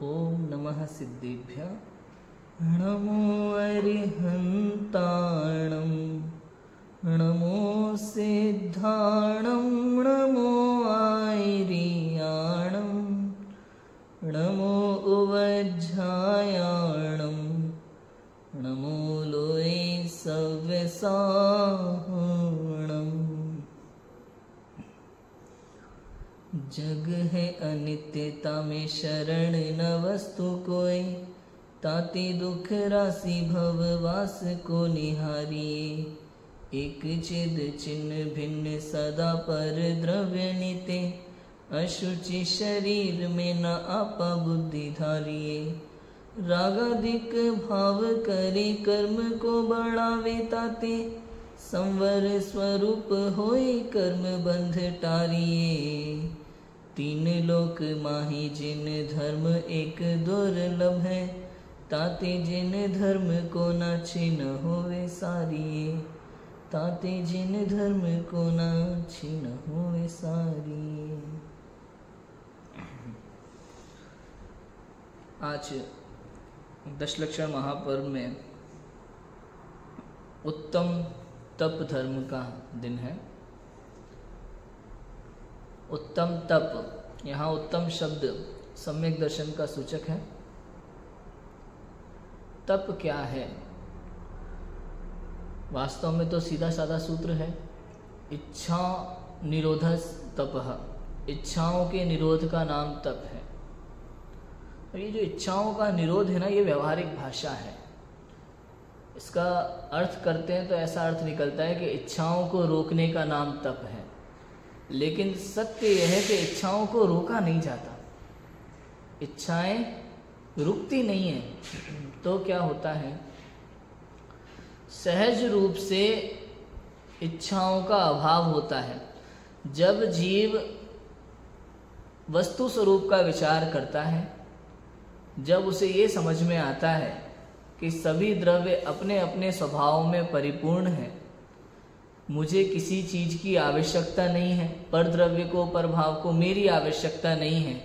ओम नमः सिद्धेभ्यः। नमो अरिहन्ताणं नमो सिद्धाणं नमो आयर्याणं नमो उवज्झायाणं नमो लोये सव्यसाहणम्। जग है अनित्यता में शरण न वस्तु कोई, ताते दुख राशि भववास को निहारिए। एक चिद चिन्ह भिन्न सदा पर द्रव्य निते, अशुचि शरीर में न आपा बुद्धि धारिए। रागादिक भाव करे कर्म को बढ़ावे, ताते संवर स्वरूप होए कर्म बंध टारिए। तीन लोक माही जिन धर्म एक दुर्लभ है, ताते जिन धर्म को न छिन होवे सारिए। ताते जिन धर्म को न छिन होवे सारिए। आज दशलक्षण महापर्व में उत्तम तप धर्म का दिन है। उत्तम तप, यहाँ उत्तम शब्द सम्यक दर्शन का सूचक है। तप क्या है? वास्तव में तो सीधा साधा सूत्र है, इच्छा निरोध तपः। इच्छाओं के निरोध का नाम तप है। और ये जो इच्छाओं का निरोध है ना, ये व्यवहारिक भाषा है। इसका अर्थ करते हैं तो ऐसा अर्थ निकलता है कि इच्छाओं को रोकने का नाम तप है। लेकिन सत्य यह है कि इच्छाओं को रोका नहीं जाता, इच्छाएं रुकती नहीं है। तो क्या होता है, सहज रूप से इच्छाओं का अभाव होता है। जब जीव वस्तु स्वरूप का विचार करता है, जब उसे ये समझ में आता है कि सभी द्रव्य अपने अपने स्वभाव में परिपूर्ण है, मुझे किसी चीज की आवश्यकता नहीं है, पर द्रव्य को, पर भाव को मेरी आवश्यकता नहीं है,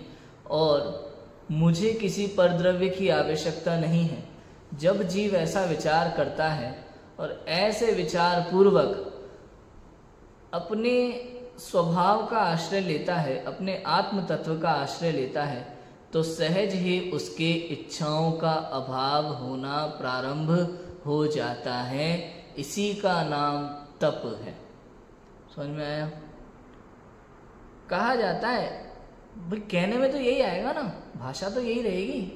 और मुझे किसी पर द्रव्य की आवश्यकता नहीं है। जब जीव ऐसा विचार करता है और ऐसे विचार पूर्वक अपने स्वभाव का आश्रय लेता है, अपने आत्म तत्व का आश्रय लेता है, तो सहज ही उसके इच्छाओं का अभाव होना प्रारंभ हो जाता है। इसी का नाम तप है। समझ में आया? कहा जाता है, भाई कहने में तो यही आएगा ना, भाषा तो यही रहेगी,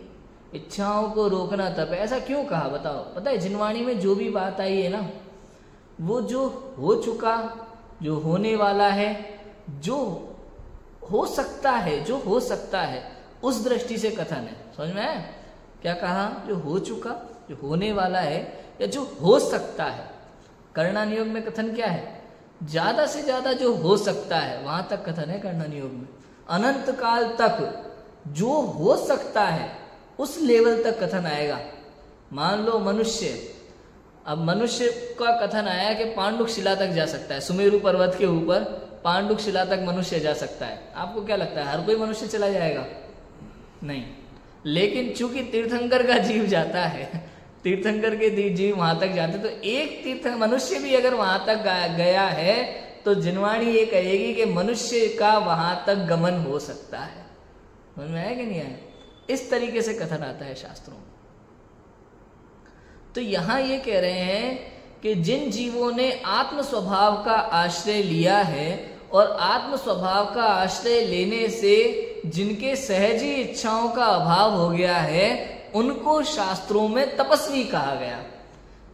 इच्छाओं को रोकना तप है। ऐसा क्यों कहा बताओ? पता है, जिनवाणी में जो भी बात आई है ना, वो जो हो चुका, जो होने वाला है, जो हो सकता है, जो हो सकता है, उस दृष्टि से कथन है। समझ में आया? क्या कहा? जो हो चुका, जो होने वाला है, या जो हो सकता है। कर्णानुयोग में कथन क्या है? ज्यादा से ज्यादा जो हो सकता है, वहां तक कथन है कर्णानुयोग में। अनंत काल तक जो हो सकता है उस लेवल तक कथन आएगा। मान लो मनुष्य, अब मनुष्य का कथन आया कि पांडुक शिला तक जा सकता है, सुमेरु पर्वत के ऊपर पांडुक शिला तक मनुष्य जा सकता है। आपको क्या लगता है, हर कोई मनुष्य चला जाएगा? नहीं। लेकिन चूंकि तीर्थंकर का जीव जाता है, तीर्थंकर के जीव वहां तक जाते, तो एक तीर्थ मनुष्य भी अगर वहां तक गया है तो जिनवाणी ये कहेगी कि मनुष्य का वहां तक गमन हो सकता है। समझ में आया कि नहीं आया? इस तरीके से कथन आता है शास्त्रों में। तो यहां ये कह रहे हैं कि जिन जीवों ने आत्म स्वभाव का आश्रय लिया है, और आत्म स्वभाव का आश्रय लेने से जिनके सहज ही इच्छाओं का अभाव हो गया है, उनको शास्त्रों में तपस्वी कहा गया।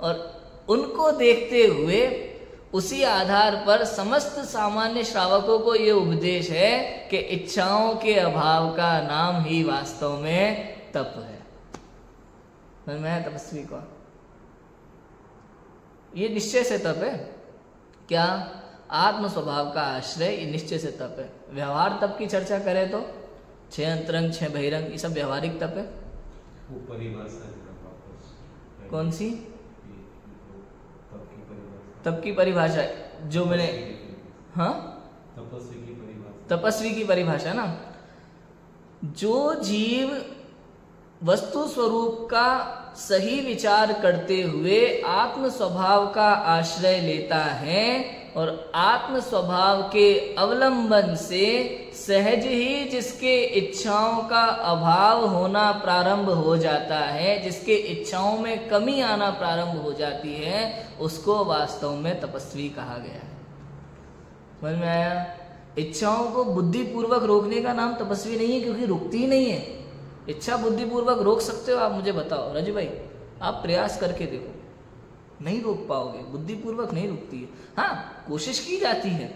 और उनको देखते हुए उसी आधार पर समस्त सामान्य श्रावकों को यह उपदेश है कि इच्छाओं के अभाव का नाम ही वास्तव में तप है। मैं तपस्वी कौन? ये निश्चय से तप है। क्या? आत्म स्वभाव का आश्रय, ये निश्चय से तप है। व्यवहार तप की चर्चा करें तो 6 अंतरंग 6 बहिरंग, ये सब व्यवहारिक तप है। वो परिभाषा कौन सी? तप की परिभाषा जो मैंने, हाँ, तपस्वी की परिभाषा ना। जो जीव वस्तु स्वरूप का सही विचार करते हुए आत्म स्वभाव का आश्रय लेता है और आत्म स्वभाव के अवलंबन से सहज ही जिसके इच्छाओं का अभाव होना प्रारंभ हो जाता है, जिसके इच्छाओं में कमी आना प्रारंभ हो जाती है, उसको वास्तव में तपस्वी कहा गया है। समझ में आया? इच्छाओं को बुद्धिपूर्वक रोकने का नाम तपस्वी नहीं है, क्योंकि रुकती ही नहीं है। इच्छा बुद्धिपूर्वक रोक सकते हो आप? मुझे बताओ रजू भाई, आप प्रयास करके देखो, नहीं रोक पाओगे, बुद्धिपूर्वक नहीं रुकती है। हाँ, कोशिश की जाती है,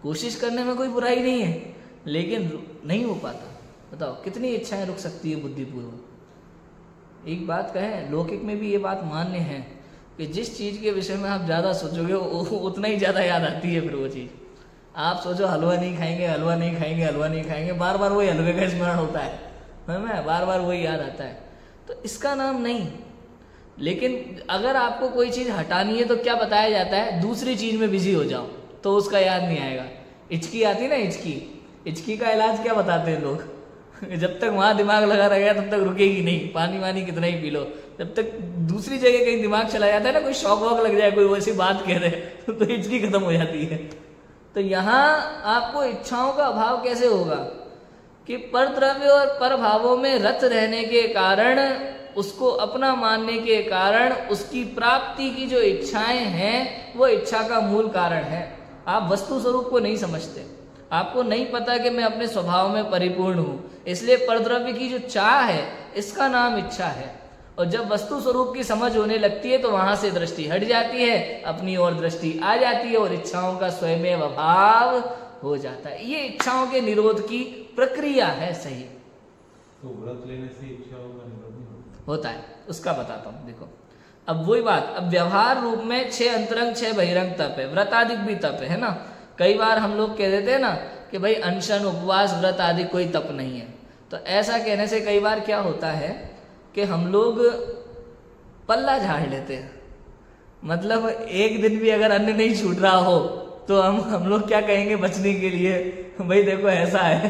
कोशिश करने में कोई बुराई नहीं है, लेकिन नहीं हो पाता। बताओ कितनी इच्छाएं रुक सकती है बुद्धिपूर्वक? एक बात कहें, लौकिक में भी ये बात मान्य है कि जिस चीज के विषय में आप ज्यादा सोचोगे उतना ही ज्यादा याद आती है फिर वो चीज। आप सोचो हलवा नहीं खाएंगे, हलवा नहीं खाएंगे, हलवा नहीं खाएंगे, बार बार वही हलवे का स्मरण होता है, बार बार वही याद आता है, तो इसका नाम नहीं। लेकिन अगर आपको कोई चीज हटानी है तो क्या बताया जाता है? दूसरी चीज में बिजी हो जाओ, तो उसका याद नहीं आएगा। हिचकी आती ना, हिचकी का इलाज क्या बताते हैं लोग? जब तक वहां दिमाग लगा रहेगा तब तक रुकेगी नहीं, पानी वानी कितना ही पी लो, जब तक दूसरी जगह कहीं दिमाग चला जाता है ना, कोई शौक वॉक लग जाए, कोई वैसी बात कह रहे तो हिचकी खत्म हो जाती है। तो यहाँ आपको इच्छाओं का अभाव कैसे होगा कि पर द्रव्य और पर भावों में रत रहने के कारण, उसको अपना मानने के कारण, उसकी प्राप्ति की जो इच्छाएं हैं वो इच्छा का मूल कारण है। आप वस्तु स्वरूप को नहीं समझते, आपको नहीं पता कि मैं अपने स्वभाव में परिपूर्ण हूं, इसलिए परद्रव्य की जो चाह है इसका नाम इच्छा है। और जब वस्तु स्वरूप की समझ होने लगती है तो वहां से दृष्टि हट जाती है, अपनी ओर दृष्टि आ जाती है और इच्छाओं का स्वयं अभाव हो जाता है। ये इच्छाओं के निरोध की प्रक्रिया है। सही। तो व्रत लेने से इच्छाओं का निरोध नहीं होता है, उसका बताता हूं। देखो अब वही बात, अब व्यवहार रूप में 6 अंतरंग 6 बहिरंग तप है, व्रतादिक भी तप है ना। कई बार हम लोग कह देते हैं ना कि भाई अनशन उपवास व्रत आदि कोई तप नहीं है। तो ऐसा कहने से कई बार क्या होता है कि हम लोग पल्ला झाड़ लेते हैं। मतलब एक दिन भी अगर अन्न नहीं छूट रहा हो तो हम लोग क्या कहेंगे बचने के लिए, भाई देखो ऐसा है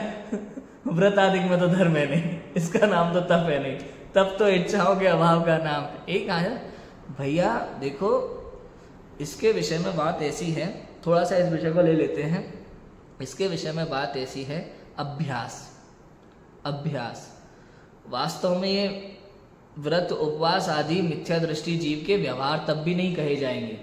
व्रत आदिक में तो धर्म है नहीं, इसका नाम तो तप है नहीं, तप तो इच्छाओं के अभाव का नाम है। एक आया भैया देखो इसके विषय में बात ऐसी है, थोड़ा सा इस विषय को ले लेते हैं। इसके विषय में बात ऐसी है, अभ्यास। वास्तव में ये व्रत उपवास आदि मिथ्या दृष्टि जीव के व्यवहार तब भी नहीं कहे जाएंगे,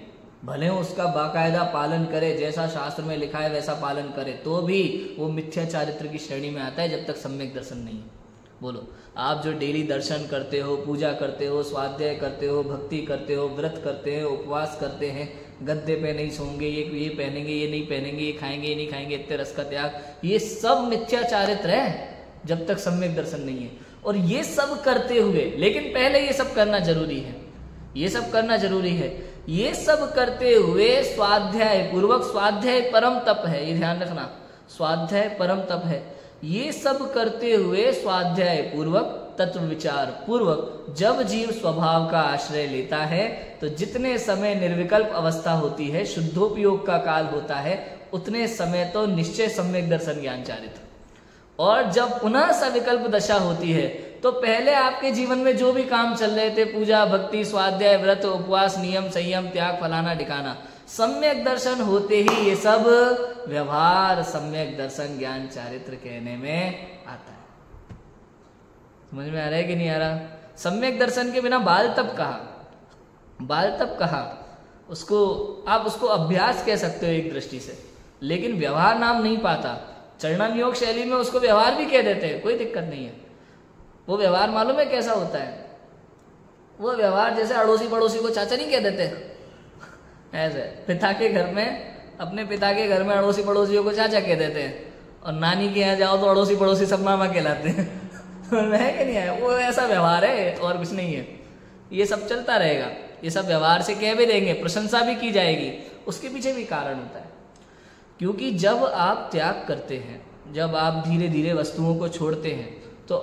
भले उसका बाकायदा पालन करे, जैसा शास्त्र में लिखा है वैसा पालन करे, तो भी वो मिथ्या चारित्र की श्रेणी में आता है जब तक सम्यक दर्शन नहीं है। बोलो, आप जो डेली दर्शन करते हो, पूजा करते हो, स्वाध्याय करते हो, भक्ति करते हो, व्रत करते हैं, उपवास करते हैं, गद्दे पे नहीं सोएंगे, ये पहनेंगे, ये नहीं पहनेंगे, ये खाएंगे, ये नहीं खाएंगे, इतने रस का त्याग, ये सब मिथ्या चारित्र है जब तक सम्यक दर्शन नहीं है। और ये सब करते हुए, लेकिन पहले ये सब करना जरूरी है, ये सब करना जरूरी है। ये सब करते हुए स्वाध्याय पूर्वक, स्वाध्याय परम तप है, ये ध्यान रखना, स्वाध्याय परम तप है। ये सब करते हुए स्वाध्याय पूर्वक, तत्व विचार पूर्वक जब जीव स्वभाव का आश्रय लेता है तो जितने समय निर्विकल्प अवस्था होती है, शुद्धोपयोग का काल होता है, उतने समय तो निश्चय सम्यक दर्शन ज्ञान चारित्र। और जब पुनः सविकल्प दशा होती है तो पहले आपके जीवन में जो भी काम चल रहे थे, पूजा भक्ति स्वाध्याय व्रत उपवास नियम संयम त्याग फलाना ठिकाना, सम्यक दर्शन होते ही ये सब व्यवहार सम्यक दर्शन ज्ञान चारित्र कहने में आता है। समझ में आ रहा है कि नहीं आ रहा? सम्यक दर्शन के बिना बाल तप कहा, बाल तप कहा, उसको आप उसको अभ्यास कह सकते हो एक दृष्टि से, लेकिन व्यवहार नाम नहीं पाता। चरणन योग शैली में उसको व्यवहार भी कह देते हैं, कोई दिक्कत नहीं है। वो व्यवहार मालूम है कैसा होता है? वो व्यवहार जैसे अड़ोसी पड़ोसी को चाचा नहीं कह देते, ऐसे पिता के घर में, अपने पिता के घर में अड़ोसी पड़ोसियों को चाचा कह देते हैं, और नानी के यहाँ जाओ तो अड़ोसी पड़ोसी सब मामा कहलाते हैं। है कि नहीं है? वो ऐसा व्यवहार है और कुछ नहीं है। ये सब चलता रहेगा, ये सब व्यवहार से कह भी देंगे, प्रशंसा भी की जाएगी, उसके पीछे भी कारण होता है। क्योंकि जब आप त्याग करते हैं, जब आप धीरे धीरे वस्तुओं को छोड़ते हैं, तो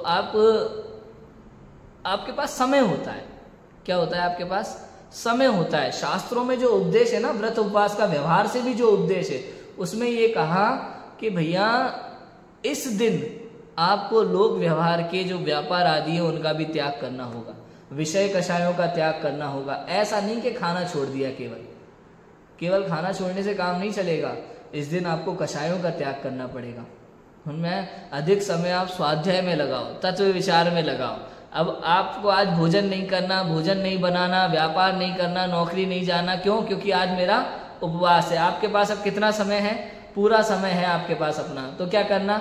आपके पास समय होता है। क्या होता है? आपके पास समय होता है। शास्त्रों में जो उपदेश है ना, व्रत उपवास का व्यवहार से भी जो उपदेश है, उसमें ये कहा कि भैया इस दिन आपको लोक व्यवहार के जो व्यापार आदि है उनका भी त्याग करना होगा, विषय कषायों का त्याग करना होगा। ऐसा नहीं कि खाना छोड़ दिया, केवल खाना छोड़ने से काम नहीं चलेगा। इस दिन आपको कषायों का त्याग करना पड़ेगा। उनमें अधिक समय आप स्वाध्याय में लगाओ, तत्व विचार में लगाओ। अब आपको आज भोजन नहीं करना, भोजन नहीं बनाना, व्यापार नहीं करना, नौकरी नहीं जाना। क्यों? क्योंकि आज मेरा उपवास है। आपके पास अब कितना समय है? पूरा समय है आपके पास अपना। तो क्या करना?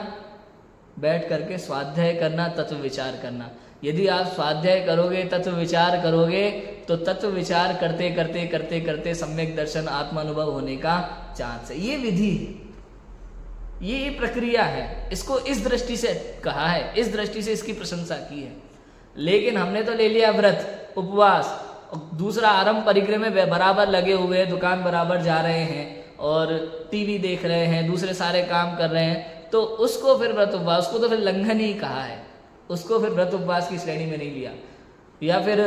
बैठ करके स्वाध्याय करना, तत्व विचार करना। यदि आप स्वाध्याय करोगे, तत्व विचार करोगे, तो तत्व विचार करते करते करते करते सम्यक दर्शन आत्मानुभव होने का चांस है। ये विधि है, ये प्रक्रिया है। इसको इस दृष्टि से कहा है, इस दृष्टि से इसकी प्रशंसा की है। लेकिन हमने तो ले लिया व्रत, उपवास, दूसरा आरंभ परिग्रह में बराबर लगे हुए, दुकान बराबर जा रहे हैं और टीवी देख रहे हैं, दूसरे सारे काम कर रहे हैं, तो उसको फिर व्रत उपवास, उसको तो फिर लंघन ही कहा है, उसको फिर व्रत उपवास की श्रेणी में नहीं लिया। या फिर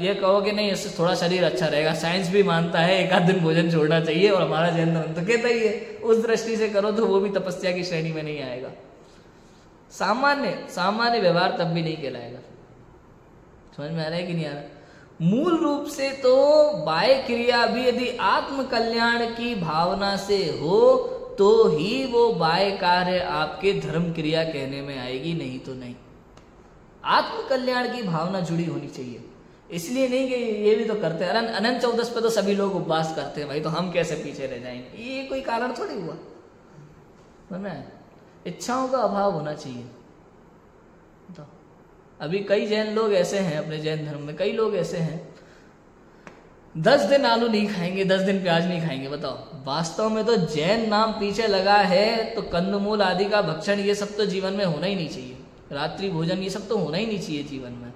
ये कहो कि नहीं, इससे थोड़ा शरीर अच्छा रहेगा, साइंस भी मानता है एक आध दिन भोजन छोड़ना चाहिए और हमारा जैन धर्म तो कहता ही है, उस दृष्टि से करो तो वो भी तपस्या की श्रेणी में नहीं आएगा। सामान्य व्यवहार तब भी नहीं कहलाएगा। समझ में आ रहा है कि नहीं आ रहा? मूल रूप से तो बाह्य क्रिया भी यदि आत्म कल्याण की भावना से हो तो ही वो बाह्य कार्य आपके धर्म क्रिया कहने में आएगी, नहीं तो नहीं। आत्म कल्याण की भावना जुड़ी होनी चाहिए। इसलिए नहीं कि ये भी तो करते हैं, अनंत चौदस पे तो सभी लोग उपवास करते हैं भाई, तो हम कैसे पीछे रह जाएंगे? ये कोई कारण थोड़ी हुआ। इच्छाओं का अभाव होना चाहिए। तो अभी कई जैन लोग ऐसे हैं, अपने जैन धर्म में कई लोग ऐसे हैं, 10 दिन आलू नहीं खाएंगे, 10 दिन प्याज नहीं खाएंगे। बताओ, वास्तव में तो जैन नाम पीछे लगा है तो कंदमूल आदि का भक्षण ये सब तो जीवन में होना ही नहीं चाहिए, रात्रि भोजन ये सब तो होना ही नहीं चाहिए जीवन में।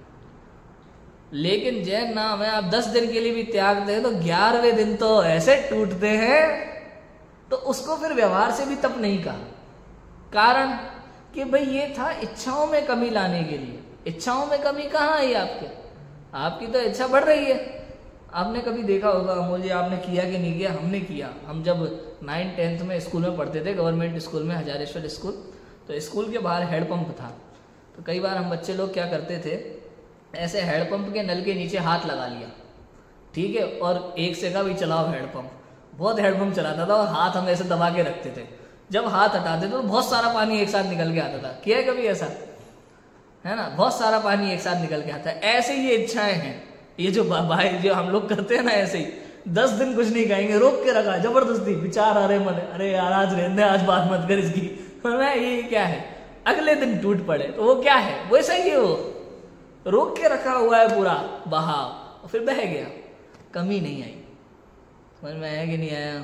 लेकिन जैन नाम है, आप 10 दिन के लिए भी त्याग दें तो 11वें दिन तो ऐसे टूटते हैं, तो उसको फिर व्यवहार से भी तप नहीं कहा। कारण कि भाई ये था इच्छाओं में कमी लाने के लिए। इच्छाओं में कमी कहाँ आई आपकी तो इच्छा बढ़ रही है। आपने कभी देखा होगा अमोल जी, आपने किया कि नहीं किया? हमने किया। हम जब 9th-10th में स्कूल में पढ़ते थे, गवर्नमेंट स्कूल में, हजारेश्वर स्कूल, तो स्कूल के बाहर हैंडपंप था। तो कई बार हम बच्चे लोग क्या करते थे, ऐसे हैंडपंप के नल के नीचे हाथ लगा लिया, ठीक है, और एक से कहा भी चलाओ हैंडपंप। बहुत हैंडपंप चलाता था और हाथ हम ऐसे दबा के रखते थे। जब हाथ हटाते थे तो बहुत सारा पानी एक साथ निकल के आता था। किया है कभी ऐसा? है ना, बहुत सारा पानी एक साथ निकल के आता है। ऐसे ये इच्छाएं हैं, ये जो भाई जो हम लोग करते हैं ना, ऐसे ही 10 दिन कुछ नहीं खाएंगे, रोक के रखा जबरदस्ती, विचार आ रहे मन, अरे यार आज रहने, आज बात मत कर इसकी, ये क्या है, अगले दिन टूट पड़े तो वो क्या है, वैसा ही है, वो रोक के रखा हुआ है पूरा बहाव, और फिर बह गया, कमी नहीं आई। समझ में आया कि नहीं आया?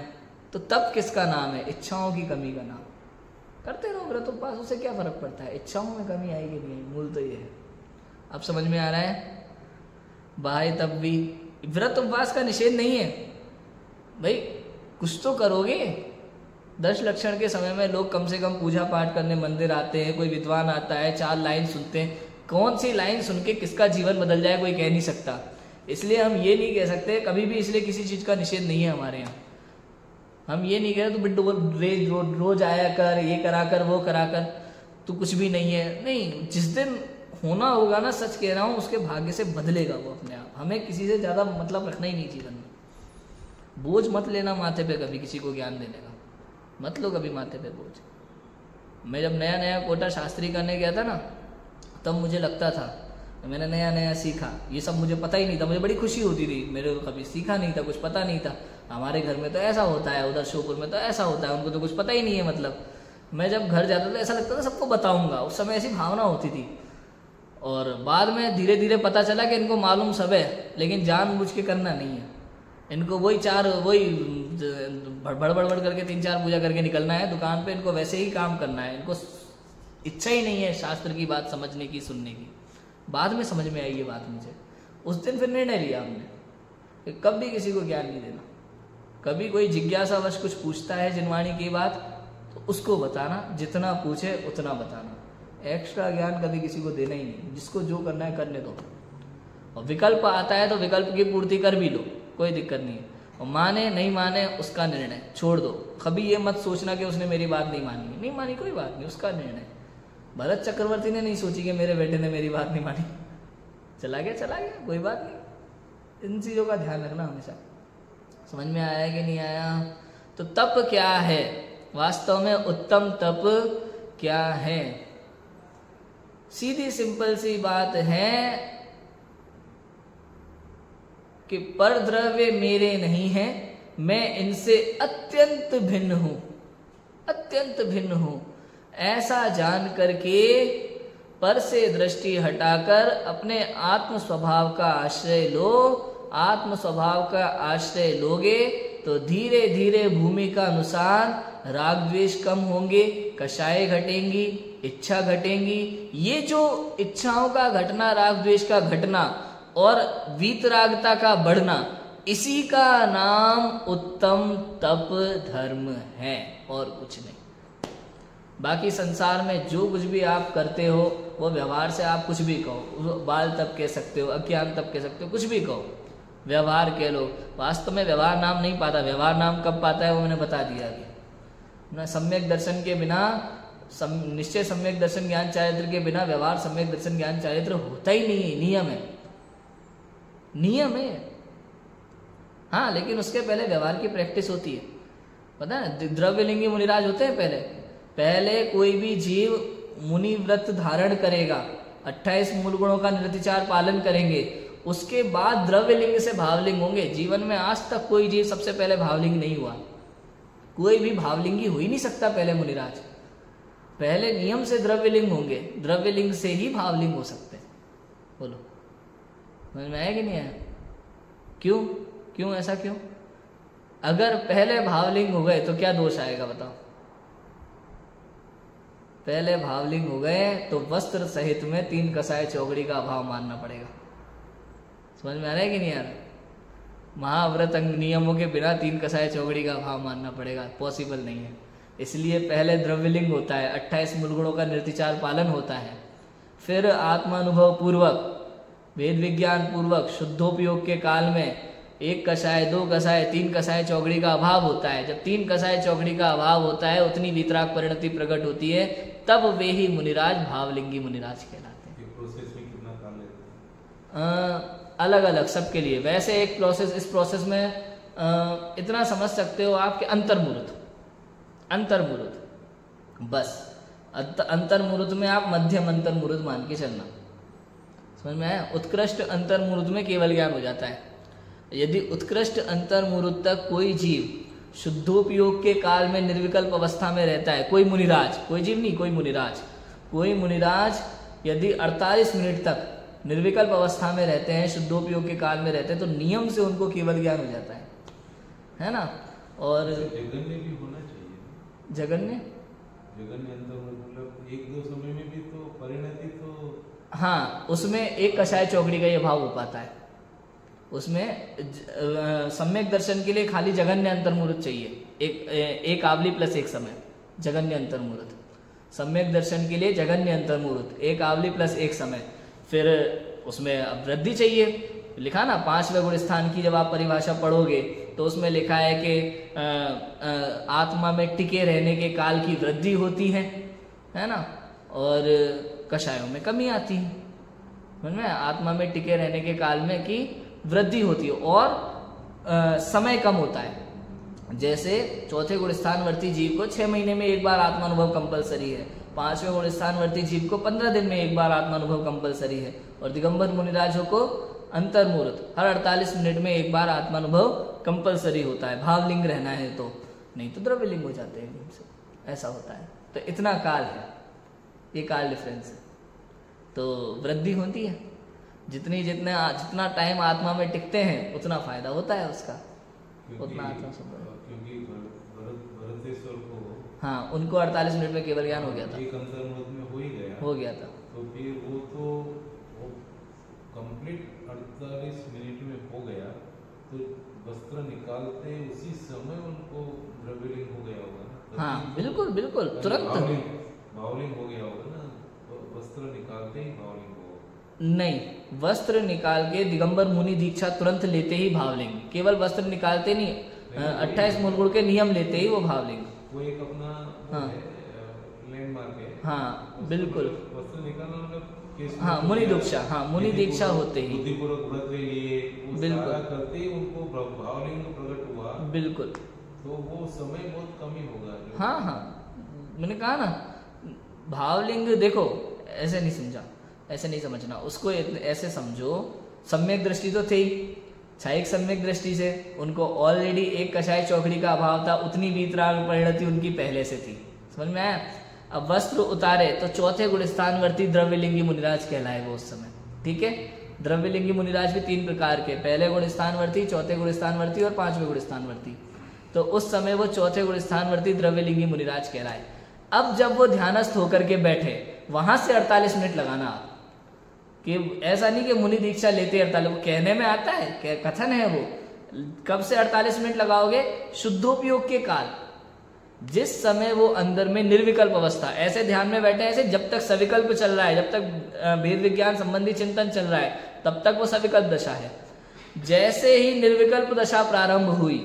तो तब किसका नाम है? इच्छाओं की कमी का नाम। करते रहो व्रत उपवास, उससे क्या फर्क पड़ता है? इच्छाओं में कमी आएगी नहीं आई, मूल तो ये है। अब समझ में आ रहा है? भाई तब भी व्रत उपवास का निषेध नहीं है भाई, कुछ तो करोगे। 10 लक्षण के समय में लोग कम से कम पूजा पाठ करने मंदिर आते हैं, कोई विद्वान आता है, 4 लाइन सुनते हैं। कौन सी लाइन सुन के किसका जीवन बदल जाए कोई कह नहीं सकता। इसलिए हम ये नहीं कह सकते कभी भी, इसलिए किसी चीज का निषेध नहीं है हमारे यहाँ। हम ये नहीं कह रहे तो बिट्टू रोज आया कर, ये करा कर, वो करा कर, तो कुछ भी नहीं है। नहीं, जिस दिन होना होगा ना, सच कह रहा हूँ, उसके भाग्य से बदलेगा वो अपने आप। हमें किसी से ज्यादा मतलब रखना ही नहीं जीवन में। बोझ मत लेना माथे पे कभी किसी को ज्ञान देने का, मत लो कभी माथे पे बोझ। मैं जब नया नया कोटा शास्त्री करने गया था ना, तब मुझे लगता था, मैंने नया नया सीखा, ये सब मुझे पता ही नहीं था, मुझे बड़ी खुशी होती थी, मेरे को कभी सीखा नहीं था, कुछ पता नहीं था। हमारे घर में तो ऐसा होता है, उधर श्योपुर में तो ऐसा होता है, उनको तो कुछ पता ही नहीं है। मतलब मैं जब घर जाता था ऐसा लगता था सबको बताऊंगा, उस समय ऐसी भावना होती थी। और बाद में धीरे धीरे पता चला कि इनको मालूम सब है, लेकिन जानबूझ के करना नहीं है। इनको वही बड़बड़ करके 3-4 पूजा करके निकलना है दुकान पे, इनको वैसे ही काम करना है। इनको इच्छा ही नहीं है शास्त्र की बात समझने की, सुनने की। बाद में समझ में आई ये बात मुझे। उस दिन फिर निर्णय लिया हमने कि कभी किसी को ज्ञान नहीं देना। कभी कोई जिज्ञासावश कुछ पूछता है जिनवाणी की बात, तो उसको बताना, जितना पूछे उतना बताना। एक्स्ट्रा ज्ञान कभी किसी को देना ही नहीं। जिसको जो करना है करने दो, और विकल्प आता है तो विकल्प की पूर्ति कर भी लो, कोई दिक्कत नहीं है। और माने नहीं माने उसका निर्णय, छोड़ दो। कभी ये मत सोचना कि उसने मेरी बात नहीं मानी, कोई बात नहीं, उसका निर्णय। भरत चक्रवर्ती ने नहीं सोची कि मेरे बेटे ने मेरी बात नहीं मानी, चला गया, कोई बात नहीं। इन चीजों का ध्यान रखना हमेशा। समझ में आया कि नहीं आया? तो तप क्या है वास्तव में, उत्तम तप क्या है? सीधी सिंपल सी बात है कि पर द्रव्य मेरे नहीं है, मैं इनसे अत्यंत भिन्न हूं, अत्यंत भिन्न हूं। ऐसा जान करके पर से दृष्टि हटाकर अपने आत्म स्वभाव का आश्रय लो। आत्म स्वभाव का आश्रय लोगे तो धीरे धीरे भूमि का अनुसार राग द्वेष कम होंगे, कषाय घटेंगी, इच्छा घटेंगी। ये जो इच्छाओं का घटना, राग द्वेष का घटना और वीतरागता का बढ़ना, इसी का नाम उत्तम तप धर्म है और कुछ नहीं। बाकी संसार में जो कुछ भी आप करते हो वो व्यवहार से आप कुछ भी कहो, बाल तप कह सकते हो, अज्ञान तप कह सकते हो, कुछ भी कहो, व्यवहार कह लो। वास्तव में व्यवहार नाम नहीं पाता। व्यवहार नाम कब पाता है वो मैंने बता दिया अभी ना। सम्यक दर्शन के बिना, निश्चय सम्यक दर्शन ज्ञान चारित्र के बिना व्यवहार सम्यक दर्शन ज्ञान चारित्र होता ही नहीं है। नियम है, नियम है। हाँ, लेकिन उसके पहले व्यवहार की प्रैक्टिस होती है। पता है द्रव्यलिंगी मुनिराज होते हैं पहले कोई भी जीव मुनि व्रत धारण करेगा, 28 मूल गुणों का निरतिचार पालन करेंगे, उसके बाद द्रव्यलिंग से भावलिंग होंगे। जीवन में आज तक कोई जीव सबसे पहले भावलिंग नहीं हुआ, कोई भी भावलिंगी हो ही नहीं सकता पहले मुनिराज। पहले नियम से द्रव्यलिंग होंगे, द्रव्यलिंग से ही भावलिंग हो सकते हैं। बोलो समझ में आया कि नहीं आया? क्यों ऐसा क्यों? अगर पहले भावलिंग हो गए तो क्या दोष आएगा बताओ? पहले भावलिंग हो गए तो वस्त्र सहित में 3 कसाय चौकड़ी का अभाव मानना पड़ेगा। समझ में आ रहा है कि नहीं आ रहा? महाव्रत अंग नियमों के बिना 3 कसाय चौकड़ी का अभाव मानना पड़ेगा, पॉसिबल नहीं है। इसलिए पहले द्रव्यलिंग होता है, 28 मूल गुणों का निर्तिचार पालन होता है, फिर आत्मानुभव पूर्वक, वेद विज्ञान पूर्वक, शुद्धोपयोग के काल में 1 कषाय, 2 कषाय, 3 कषाय चौकड़ी का अभाव होता है। जब 3 कषाय चौकड़ी का अभाव होता है, उतनी वीतराग परिणति प्रकट होती है, तब वे ही मुनिराज भावलिंगी मुनिराज कहलाते हैं। प्रोसेस में कितना काल लेते हैं? अलग अलग सबके लिए। वैसे एक प्रोसेस, इस प्रोसेस में इतना समझ सकते हो आपके अंतर्मुहूर्त बस। अंतर्मुहूर्त में आप मध्यम अंतर्मुहूर्त मान के चलना। समझ में आया? उत्कृष्ट अंतर्मुहूर्त में केवल ज्ञान हो जाता है। यदि उत्कृष्ट अंतर्मुहूर्त तक कोई जीव शुद्धोपयोग के काल में निर्विकल्प अवस्था में रहता है, कोई मुनिराज, कोई जीव नहीं, कोई मुनिराज यदि 48 मिनट तक निर्विकल्प अवस्था में रहते हैं, शुद्धोपयोग के काल में रहते हैं, तो नियम से उनको केवल ज्ञान हो जाता है ना। और जगन्य भी होना चाहिए। जगन्य अंतर मतलब 1-2 समय में भी तो परिणति तो, हाँ, उसमें 1 कषाय चौकड़ी का ये भाव हो पाता है। उसमें सम्यक दर्शन के लिए खाली जगन्य अंतर्मुहूर्त चाहिए, एक आवली प्लस 1 समय, जगन्य अंतर्मुहूर्त। सम्यक दर्शन के लिए जगन्य अंतर्मुहूर्त, 1 आवली प्लस 1 समय। फिर उसमें अब वृद्धि चाहिए, लिखा ना 5वें गुण स्थान की जब आप परिभाषा पढ़ोगे तो उसमें लिखा है कि आत्मा में टिके रहने के काल की वृद्धि होती है ना, और कषायों में कमी आती है। समझ में? आत्मा में टिके रहने के काल में की वृद्धि होती है और समय कम होता है। जैसे 4थे गुण स्थानवर्ती जीव को 6 महीने में एक बार आत्मानुभव कंपलसरी है, 5वें गुण स्थानवर्ती जीव को 15 दिन में एक बार आत्मानुभव कंपलसरी है, और दिगंबर मुनिराजों को अंतर्मुहूर्त हर 48 मिनट में एक बार आत्मानुभव कंपलसरी होता है। भावलिंग रहना है तो, नहीं तो द्रव्यलिंग हो जाते हैं, ऐसा होता है। तो इतना काल है, ये काल डिफरेंस है। तो वृद्धि होती है, जितना टाइम आत्मा में टिकते हैं उतना फायदा होता है उसका, उतना आत्मा क्योंकि भरतेश्वर को, हाँ, उनको 48 मिनट में केवल ज्ञान हो गया था, एक अंतर्मुहूर्त में हो गया था। तो फिर वो तो कंप्लीट 48 मिनट में हो गया, तो वस्त्र निकालते उसी समय उनको द्रव्यलिंग हो गया होगा ना। हाँ, बिल्कुल तुरंत भावलिंग हो गया होगा ना, तो वस्त्र निकालते ही भावलिंग होगा। नहीं, वस्त्र निकाल के दिगंबर मुनि दीक्षा तुरंत लेते ही भावलिंग, केवल वस्त्र निकालते नहीं, 28 मूल गुण के नियम लेते ही वो भावलिंग। वो एक अपना हाँ, लैंड मार के, हाँ बिल्कुल, वस्त्र निकालना मतलब केस, हाँ मुनि दीक्षा, हाँ मुनि दीक्षा होते ही बुद्धिपूर्वक व्रत ले लिए, वो बिल्कुल। सारा करते ही उनको भावलिंग प्रकट हुआ, बिल्कुल, तो वो समय बहुत कम ही होगा। हाँ हाँ, मैंने कहा ना भावलिंग, देखो ऐसे नहीं समझा, ऐसे नहीं समझना उसको, ऐसे समझो सम्यक दृष्टि तो थी, छायिक सम्यक दृष्टि से उनको ऑलरेडी एक कषाय चौकड़ी का अभाव था, उतनी वीतराग परिणति उनकी पहले से थी, समझ में आया। अब वस्त्र उतारे तो चौथे गुण स्थानवर्ती द्रव्यलिंगी मुनिराज कहलाए वो उस समय, ठीक है। द्रव्यलिंगी मुनिराज भी 3 प्रकार के, पहले गुण स्थानवर्ती, चौथे गुण स्थानवर्ती और 5वें गुण स्थानवर्ती। तो उस समय वो चौथे गुण स्थानवर्ती द्रव्यलिंगी मुनिराज कहलाए। अब जब वो ध्यानस्थ होकर के बैठे, वहां से 48 मिनट लगाना आप, कि ऐसा नहीं कि मुनि दीक्षा लेते 48, वो कहने में आता है, कथन है वो, कब से 48 मिनट लगाओगे, शुद्धोपयोग के काल, जिस समय वो अंदर में निर्विकल्प अवस्था, ऐसे ध्यान में बैठे, ऐसे जब तक सविकल्प चल रहा है, जब तक भेद विज्ञान संबंधी चिंतन चल रहा है, तब तक वो सविकल्प दशा है। जैसे ही निर्विकल्प दशा प्रारंभ हुई,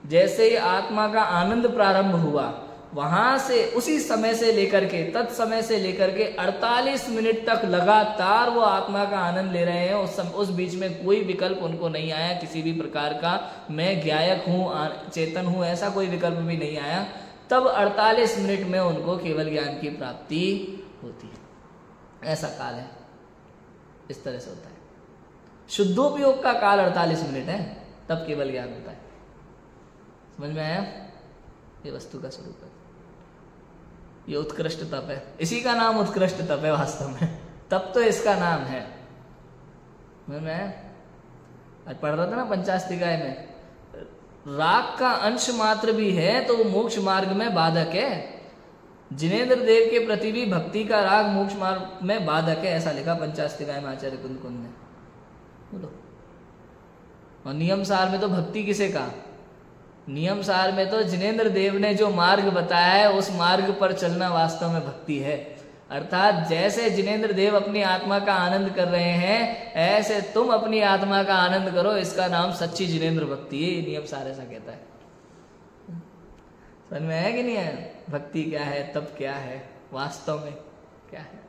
जैसे ही आत्मा का आनंद प्रारंभ हुआ, वहां से उसी समय से लेकर के, तत्समय से लेकर के 48 मिनट तक लगातार वो आत्मा का आनंद ले रहे हैं। उस बीच में कोई विकल्प उनको नहीं आया किसी भी प्रकार का, मैं ज्ञायक हूं, चेतन हूं, ऐसा कोई विकल्प भी नहीं आया। तब 48 मिनट में उनको केवल ज्ञान की प्राप्ति होती है, ऐसा काल है, इस तरह से होता है। शुद्धोपयोग का काल 48 मिनट है, तब केवल ज्ञान होता है। समझ में आया? ये वस्तु का स्वरूप है, ये उत्कृष्ट तप है, इसी का नाम उत्कृष्ट तप है वास्तव में, तप तो इसका नाम है। समझ में आया? आज पढ़ रहा था ना पंचास्तिकाय में, राग का अंश मात्र भी है तो वो मोक्ष मार्ग में बाधक है। जिनेंद्र देव के प्रति भी भक्ति का राग मोक्ष मार्ग में बाधक है, ऐसा लिखा पंचास्तिकाय में आचार्य कुंद कुंद ने। बोलो, और नियम सार में तो भक्ति किसे कहा? नियम सार में तो जिनेंद्र देव ने जो मार्ग बताया है, उस मार्ग पर चलना वास्तव में भक्ति है। अर्थात जैसे जिनेंद्र देव अपनी आत्मा का आनंद कर रहे हैं, ऐसे तुम अपनी आत्मा का आनंद करो, इसका नाम सच्ची जिनेंद्र भक्ति है। नियम सार ऐसा कहता है। समझ में है कि नहीं है? भक्ति क्या है, तप क्या है, वास्तव में क्या है?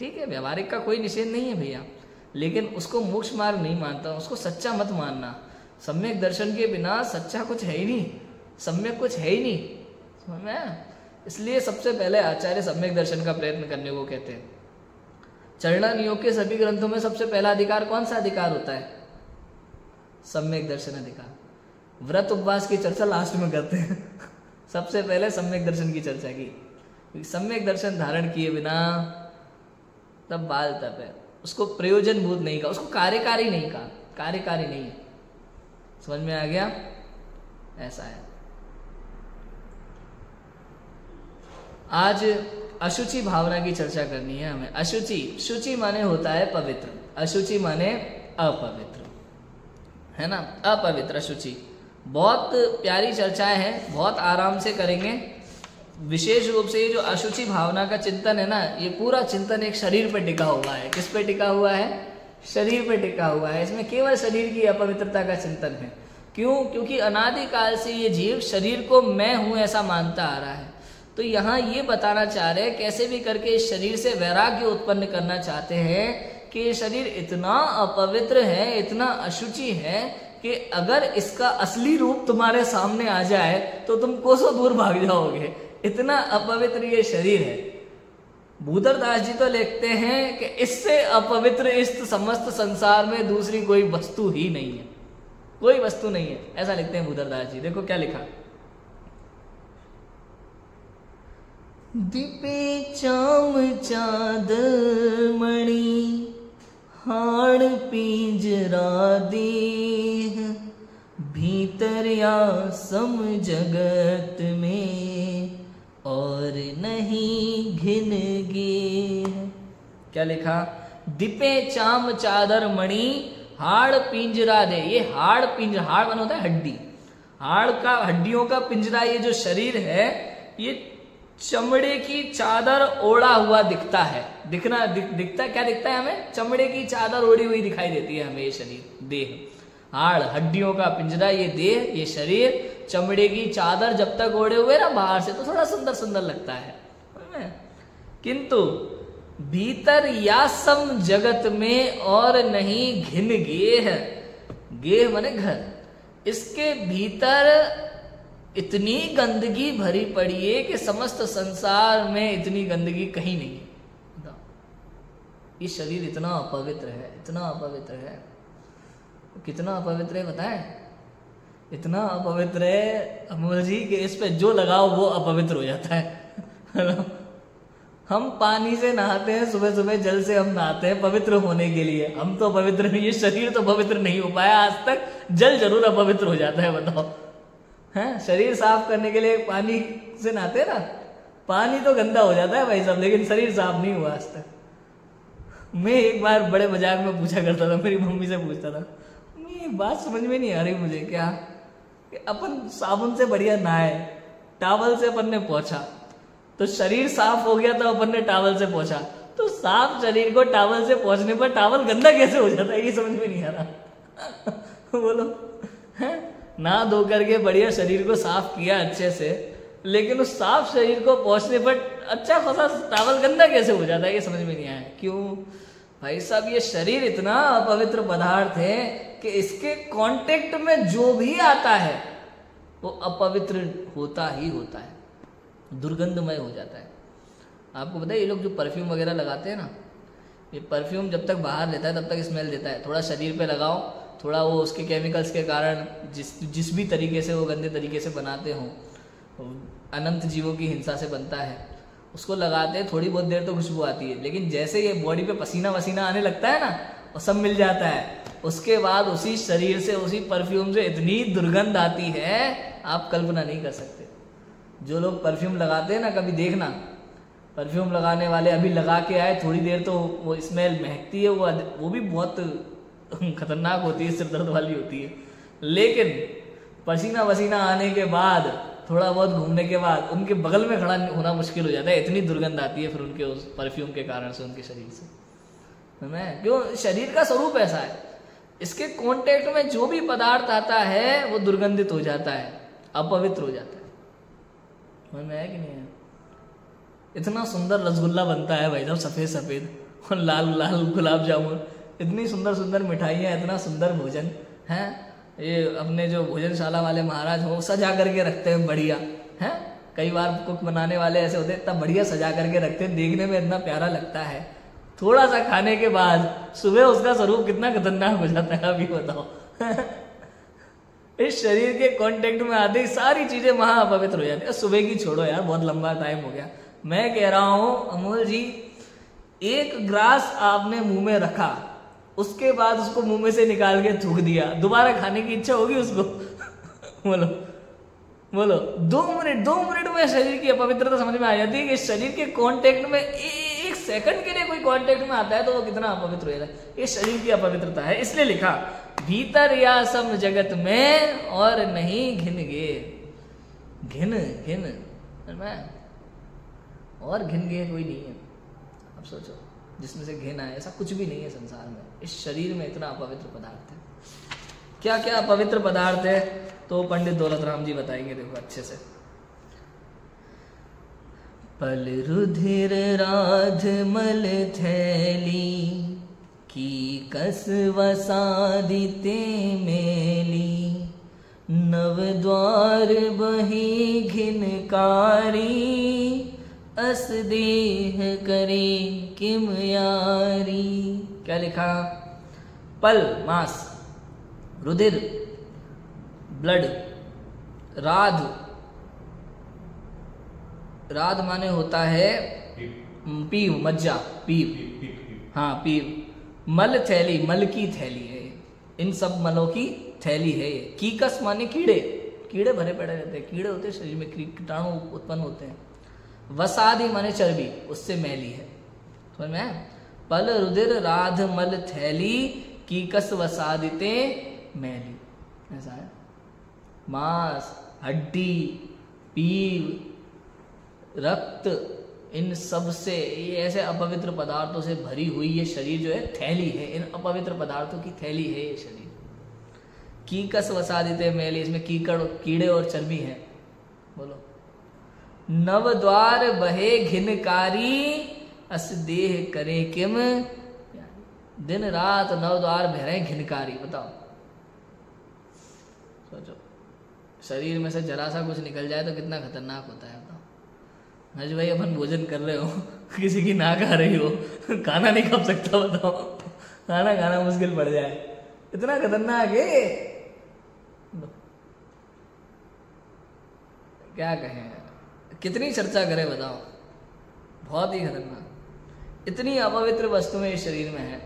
ठीक है, व्यवहारिक का कोई निषेध नहीं है भैया, लेकिन उसको मोक्ष मार्ग नहीं मानता, उसको सच्चा मत मानना। सम्यक दर्शन के बिना सच्चा कुछ है ही नहीं, सम्यक कुछ है ही नहीं। समझ में आया? इसलिए सबसे पहले आचार्य सम्यक दर्शन का प्रयत्न करने को कहते हैं। चरणन योग के सभी ग्रंथों में सबसे पहला अधिकार कौन सा अधिकार होता है? सम्यक दर्शन अधिकार। व्रत उपवास की चर्चा लास्ट में करते हैं सबसे पहले सम्यक दर्शन की चर्चा की। सम्यक दर्शन धारण किए बिना तब बाल तप है, उसको प्रयोजनभूत नहीं कहा, उसको कार्यकारी नहीं कहा, कार्यकारी नहीं है। समझ में आ गया? ऐसा है। आज अशुचि भावना की चर्चा करनी है हमें। अशुचि, शुचि माने होता है पवित्र, अशुचि माने अपवित्र, है ना? अपवित्र, अशुचि। बहुत प्यारी चर्चाएं हैं, बहुत आराम से करेंगे। विशेष रूप से ये जो अशुचि भावना का चिंतन है ना, ये पूरा चिंतन एक शरीर पे टिका हुआ है। किस पे टिका हुआ है? शरीर पे टिका हुआ है। इसमें केवल शरीर की अपवित्रता का चिंतन है। क्यों? क्योंकि अनादिकाल से ये जीव शरीर को मैं हूं ऐसा मानता आ रहा है। तो यहाँ ये बताना चाह रहे हैं, कैसे भी करके इस शरीर से वैराग्य उत्पन्न करना चाहते हैं कि ये शरीर इतना अपवित्र है, इतना अशुचि है कि अगर इसका असली रूप तुम्हारे सामने आ जाए तो तुम कोसों दूर भाग जाओगे। इतना अपवित्र ये शरीर है। भूधरदास जी तो लिखते हैं कि इससे अपवित्र इस समस्त संसार में दूसरी कोई वस्तु ही नहीं है, कोई वस्तु नहीं है, ऐसा लिखते हैं भूधरदास जी। देखो क्या लिखा, दीपे चाम चादर मणि हाड़ पिंजरा देह भीतर या सम जगत में और नहीं घिन गे। क्या लिखा? दीपे चाम चादर मणि हाड़ पिंजरा दे। ये हाड़ पिंजरा, हाड़ बना होता है हड्डी, हाड़ का, हड्डियों का पिंजरा ये जो शरीर है, ये चमड़े की चादर ओढ़ा हुआ दिखता है। दिखता क्या दिखता है हमें? चमड़े की चादर ओढ़ी हुई दिखाई देती है हमें ये शरीर, देह। हाड़, हड्डियों का पिंजरा ये देह, ये शरीर, चमड़े की चादर जब तक ओढ़े हुए ना बाहर से, तो थोड़ा सुंदर सुंदर लगता है। किंतु भीतर यासम जगत में और नहीं घिन गेह, गेह माने घर, इसके भीतर इतनी गंदगी भरी पड़ी है कि समस्त संसार में इतनी गंदगी कहीं नहीं है। ये शरीर इतना अपवित्र है, इतना अपवित्र है। कितना अपवित्र है बताएं? इतना अपवित्र है अमोल जी कि इस पे जो लगाओ वो अपवित्र हो जाता है। हम पानी से नहाते हैं, सुबह सुबह जल से हम नहाते हैं पवित्र होने के लिए। हम तो पवित्र नहीं, ये शरीर तो पवित्र नहीं हो पाया आज तक, जल जरूर अपवित्र हो जाता है। बताओ हैं? शरीर साफ करने के लिए पानी से नहाते हैं ना, पानी तो गंदा हो जाता है भाई साहब, लेकिन शरीर साफ नहीं हुआ आज तक। मैं एक बार बड़े मजाक में पूछा करता था, मेरी मम्मी से पूछता था, ये बात समझ में नहीं आ रही मुझे, क्या कि अपन साबुन से बढ़िया नहाए, टॉवल से अपन ने पोंछा तो शरीर साफ हो गया, तो अपन ने टॉवल से पोंछा, तो साफ शरीर को टॉवल से पोंछने पर टॉवल गंदा कैसे हो जाता है? ये समझ में नहीं आ रहा। बोलो हैं? ना धो करके बढ़िया शरीर को साफ किया अच्छे से, लेकिन उस साफ शरीर को पोंछने पर अच्छा खासा टॉवल गंदा कैसे हो जाता है? ये समझ में नहीं आया। क्यों भाई साहब? ये शरीर इतना अपवित्र पदार्थ है कि इसके कांटेक्ट में जो भी आता है वो अपवित्र होता ही होता है, दुर्गंधमय हो जाता है। आपको पता है ये लोग जो परफ्यूम वगैरह लगाते हैं ना, ये परफ्यूम जब तक बाहर लेता है तब तक स्मेल देता है, थोड़ा शरीर पे लगाओ, थोड़ा वो उसके केमिकल्स के कारण जिस भी तरीके से वो गंदे तरीके से बनाते हों, अनंत जीवों की हिंसा से बनता है, उसको लगाते हैं, थोड़ी बहुत देर तो खुशबू आती है, लेकिन जैसे ये बॉडी पे पसीना वसीना आने लगता है ना, वो सब मिल जाता है, उसके बाद उसी शरीर से, उसी परफ्यूम से इतनी दुर्गंध आती है आप कल्पना नहीं कर सकते। जो लोग परफ्यूम लगाते हैं ना, कभी देखना, परफ्यूम लगाने वाले अभी लगा के आए, थोड़ी देर तो वो स्मेल महकती है, वो भी बहुत खतरनाक होती है, सिर दर्द वाली होती है, लेकिन पसीना वसीना आने के बाद, थोड़ा बहुत घूमने के बाद उनके बगल में खड़ा होना मुश्किल हो जाता है, इतनी दुर्गंध आती है फिर उनके उस परफ्यूम के कारण से, उनके शरीर से। क्यों? शरीर का स्वरूप ऐसा है, इसके कांटेक्ट में जो भी पदार्थ आता है वो दुर्गंधित हो जाता है, अपवित्र हो जाता है। समझ में है कि नहीं है? इतना सुंदर रसगुल्ला बनता है भाई साहब, सफेद सफेद और लाल लाल गुलाब जामुन, इतनी सुंदर सुंदर मिठाइयाँ, इतना सुंदर भोजन है। ये अपने जो भोजनशाला वाले महाराज हो, सजा करके रखते हैं बढ़िया, हैं? कई बार कुक बनाने वाले ऐसे होते हैं, इतना बढ़िया सजा करके रखते हैं, देखने में इतना प्यारा लगता है, थोड़ा सा खाने के बाद सुबह उसका स्वरूप कितना खतरनाक हो जाता है, अभी बताओ। इस शरीर के कांटेक्ट में आते ही सारी चीजें महा अपवित्र हो जाती है। सुबह की छोड़ो यार, बहुत लंबा टाइम हो गया, मैं कह रहा हूं अमोल जी, एक ग्रास आपने मुंह में रखा, उसके बाद उसको मुंह में से निकाल के थूक दिया, दोबारा खाने की इच्छा होगी उसको? बोलो बोलो, 2 मिनट में शरीर की अपवित्रता समझ में आ जाती है कि शरीर के कांटेक्ट में एक सेकंड के लिए कोई कांटेक्ट में आता है तो वो कितना अपवित्र हो जाता है। ये शरीर की अपवित्रता है, इसलिए लिखा भीतर या सम जगत में और नहीं घिन गे, घिन घिन और घिन गे कोई नहीं है। अब सोचो, जिसमें से घिन आए, ऐसा कुछ भी नहीं है संसार में। इस शरीर में इतना अपवित्र पदार्थ है। क्या क्या अपवित्र पदार्थ है तो पंडित दौलत राम जी बताएंगे, देखो अच्छे से। पल रुधिर राध मल थैली की कस वसादिते मेली, नव द्वार बही घिनकारी, अस देह करे किम यारी। क्या लिखा? पल मास, रुधिर ब्लड, राध, राध माने होता है पीव, मज्जा, पीव, हाँ पीव। मल थैली, मल की थैली है, इन सब मलों की थैली है ये। कीकस माने कीड़े, कीड़े भरे पड़े रहते हैं, कीड़े होते हैं शरीर में, कीटाणु उत्पन्न होते हैं। वसादी माने चर्बी, उससे मैली है, समझ में है? पल रुधिर राध मल थैली, कीकस वसादिते मैली, ऐसा है। मांस, हड्डी, पीव, रक्त, इन सब से, ये ऐसे अपवित्र पदार्थों से भरी हुई ये शरीर जो है थैली है, इन अपवित्र पदार्थों की थैली है ये शरीर। कीकस वसादिते मैली, इसमें कीकड़, कीड़े और चर्बी है। बोलो। नव द्वार बहे घिनकारी, अस देह करे किम, दिन रात नव द्वार भरे घिनकारी। बताओ, सोचो, शरीर में से जरा सा कुछ निकल जाए तो कितना खतरनाक होता है। बताओ हज भाई, अपन भोजन कर रहे हो, किसी की नाक आ रही हो, खाना नहीं खा सकता, बताओ, खाना खाना मुश्किल पड़ जाए, इतना खतरनाक है। क्या कहें, कितनी चर्चा करें, बताओ, बहुत ही खतरनाक। इतनी अपवित्र वस्तुएं इस शरीर में है,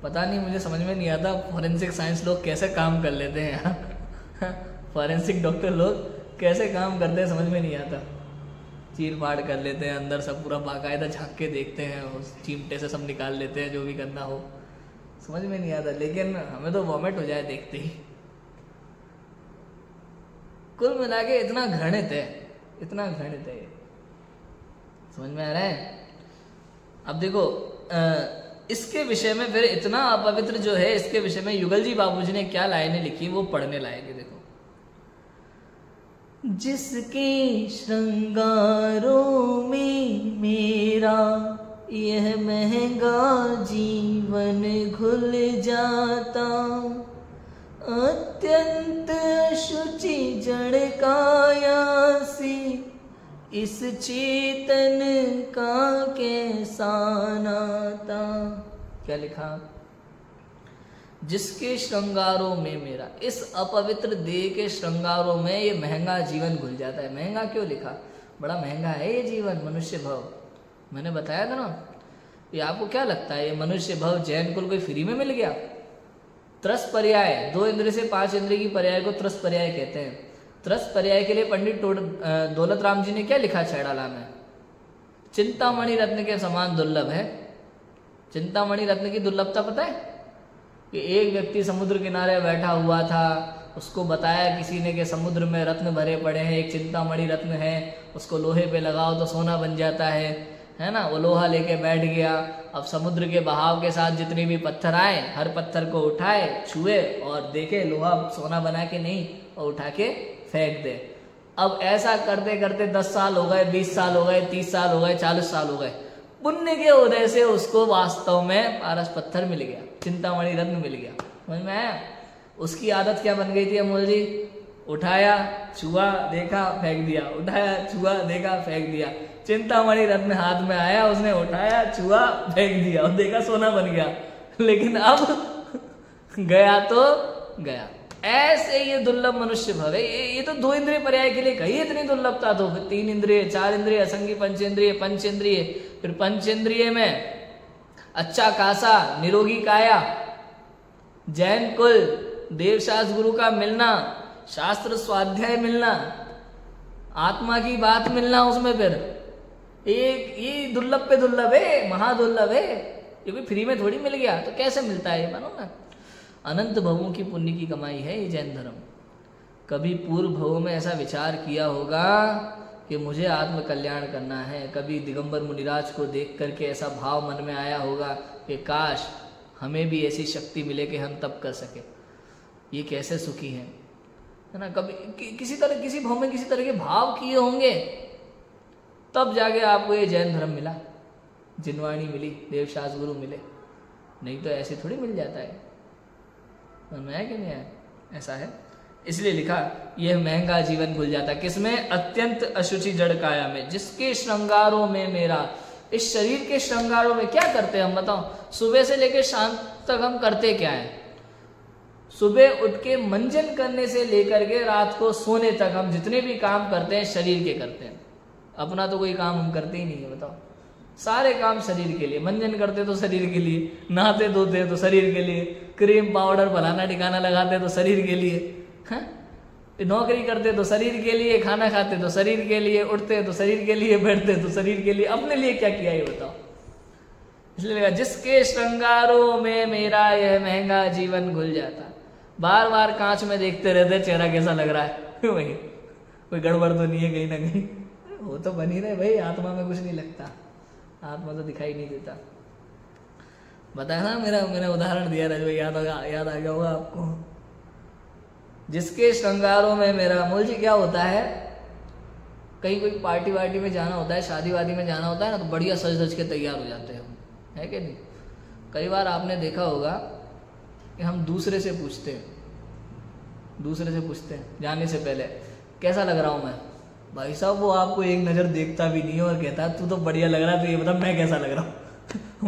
पता नहीं, मुझे समझ में नहीं आता फॉरेंसिक साइंस लोग कैसे काम कर लेते हैं यहाँ। फॉरेंसिक डॉक्टर लोग कैसे काम करते हैं समझ में नहीं आता। चीर फाड़ कर लेते हैं, अंदर सब पूरा बाकायदा झांक के देखते हैं, उस चिमटे से सब निकाल लेते हैं, जो भी करना हो, समझ में नहीं आता। लेकिन हमें तो वॉमिट हो जाए देखते ही। कुल मिला के इतना घृणित है, इतना घृणित है, समझ में आ रहा है। अब देखो, इसके विषय में फिर इतना अपवित्र जो है, इसके विषय में युगल जी बाबूजी ने क्या लाइनें लिखी, वो पढ़ने लायक है। देखो, जिसके श्रृंगारों में मेरा यह महंगा जीवन घुल जाता, अत्यंत शुचि जड़ काया से इस चेतन का कैसा नाता। क्या लिखा, जिसके श्रृंगारों में मेरा, इस अपवित्र देह के श्रृंगारों में ये महंगा जीवन घुल जाता है। महंगा क्यों लिखा, बड़ा महंगा है ये जीवन, मनुष्य भव। मैंने बताया था ना, ये आपको क्या लगता है, ये मनुष्य भव जैन कुल कोई फ्री में मिल गया? त्रस पर्याय, 2 इंद्रिय से 5 इंद्रिय की पर्याय को त्रस पर्याय कहते हैं। त्रस पर्याय के लिए पंडित दौलत राम जी ने क्या लिखा छैड़ाला में, चिंतामणि रत्न के समान दुर्लभ है। चिंतामणि रत्न की दुर्लभता पता है कि एक व्यक्ति समुद्र किनारे बैठा हुआ था, उसको बताया किसी ने कि समुद्र में रत्न भरे पड़े हैं, एक चिंतामणि रत्न है, उसको लोहे पे लगाओ तो सोना बन जाता है ना। वो लोहा लेके बैठ गया। अब समुद्र के बहाव के साथ जितने भी पत्थर आए, हर पत्थर को उठाए, छुए और देखे लोहा सोना बना के नहीं, और उठा के फेंक दे। अब ऐसा करते करते 10 साल हो गए, 20 साल हो गए, 30 साल हो गए, 40 साल हो गए। पुण्य के उदय से उसको वास्तव में पारस पत्थर मिल गया, चिंतामणि रत्न मिल गया। समझ में आया? उसकी आदत क्या बन गई थी अमोल जी? उठाया, छुआ, देखा, फेंक दिया, उठाया, छुआ, देखा, फेंक दिया। चिंतामणि रत्न हाथ में आया, उसने उठाया, छुआ, फेंक दिया और देखा सोना बन गया। लेकिन अब गया तो गया। ऐसे ये दुर्लभ मनुष्य भव है। ये तो 2 इंद्रिय पर्याय के लिए कही इतनी दुर्लभता, तो 3 इंद्रिय, 4 इंद्रिय, असंगी पंचेंद्रिय, पंचेंद्रिय, फिर पंचेंद्रिय में अच्छा खासा निरोगी काया, जैन कुल, देवशास्त्र गुरु का मिलना, शास्त्र स्वाध्याय मिलना, आत्मा की बात मिलना उसमें, फिर एक ये दुर्लभ पे दुर्लभ है, महादुर्लभ है। ये भी फ्री में थोड़ी मिल गया, तो कैसे मिलता है ये मानो ना। अनंत भवों की पुण्य की कमाई है ये जैन धर्म। कभी पूर्व भवों में ऐसा विचार किया होगा कि मुझे आत्म कल्याण करना है। कभी दिगंबर मुनिराज को देख करके ऐसा भाव मन में आया होगा कि काश हमें भी ऐसी शक्ति मिले कि हम तब कर सके। ये कैसे सुखी हैं, है ना। कभी किसी तरह, किसी भाव में किसी तरह के भाव किए होंगे, तब जाके आपको ये जैन धर्म मिला, जिनवाणी मिली, देवशास्त्र गुरु मिले। नहीं तो ऐसे थोड़ी मिल जाता है। समझ है कि नहीं है? ऐसा है, इसलिए लिखा यह महंगा जीवन भूल जाता। किसमें? अत्यंत अशुचि जड़ काया में, जिसके श्रृंगारों में मेरा। इस शरीर के श्रृंगारों में क्या करते हैं हम, बताओ? सुबह से लेकर शाम तक हम करते क्या है? सुबह उठ के मंजन करने से लेकर के रात को सोने तक हम जितने भी काम करते हैं शरीर के करते हैं। अपना तो कोई काम हम करते ही नहीं है। बताओ, सारे काम शरीर के लिए। मंजन करते तो शरीर के लिए, नहाते धोते तो शरीर के लिए, क्रीम पाउडर फलाना ठिकाना लगाते तो शरीर के लिए, हाँ? नौकरी करते तो शरीर के लिए, खाना खाते तो शरीर के लिए, उठते तो शरीर के लिए, बैठते तो शरीर के लिए। अपने लिए क्या किया ये बताओ? इसलिए लगा जिसके श्रृंगारों में मेरा यह महंगा जीवन घुल जाता। बार बार कांच में देखते रहते चेहरा कैसा लग रहा है, वही कोई गड़बड़ तो नहीं है कहीं ना कहीं। वो तो बनी रहे भाई, आत्मा में कुछ नहीं लगता, आत्मा तो दिखाई नहीं देता। बताया ना, मैंने उदाहरण दिया राज भाई, याद आ गया होगा आपको। जिसके श्रृंगारों में मेरा। मूल जी क्या होता है? कहीं कोई पार्टी वार्टी में जाना होता है, शादी वादी में जाना होता है ना, तो बढ़िया सज धज के तैयार हो जाते हैं हम, है कि नहीं। कई बार आपने देखा होगा कि हम दूसरे से पूछते हैं जाने से पहले, कैसा लग रहा हूँ मैं। भाई साहब वो आपको एक नज़र देखता भी नहीं है और कहता है तू तो बढ़िया लग रहा है, तो ये बता मैं कैसा लग रहा हूँ।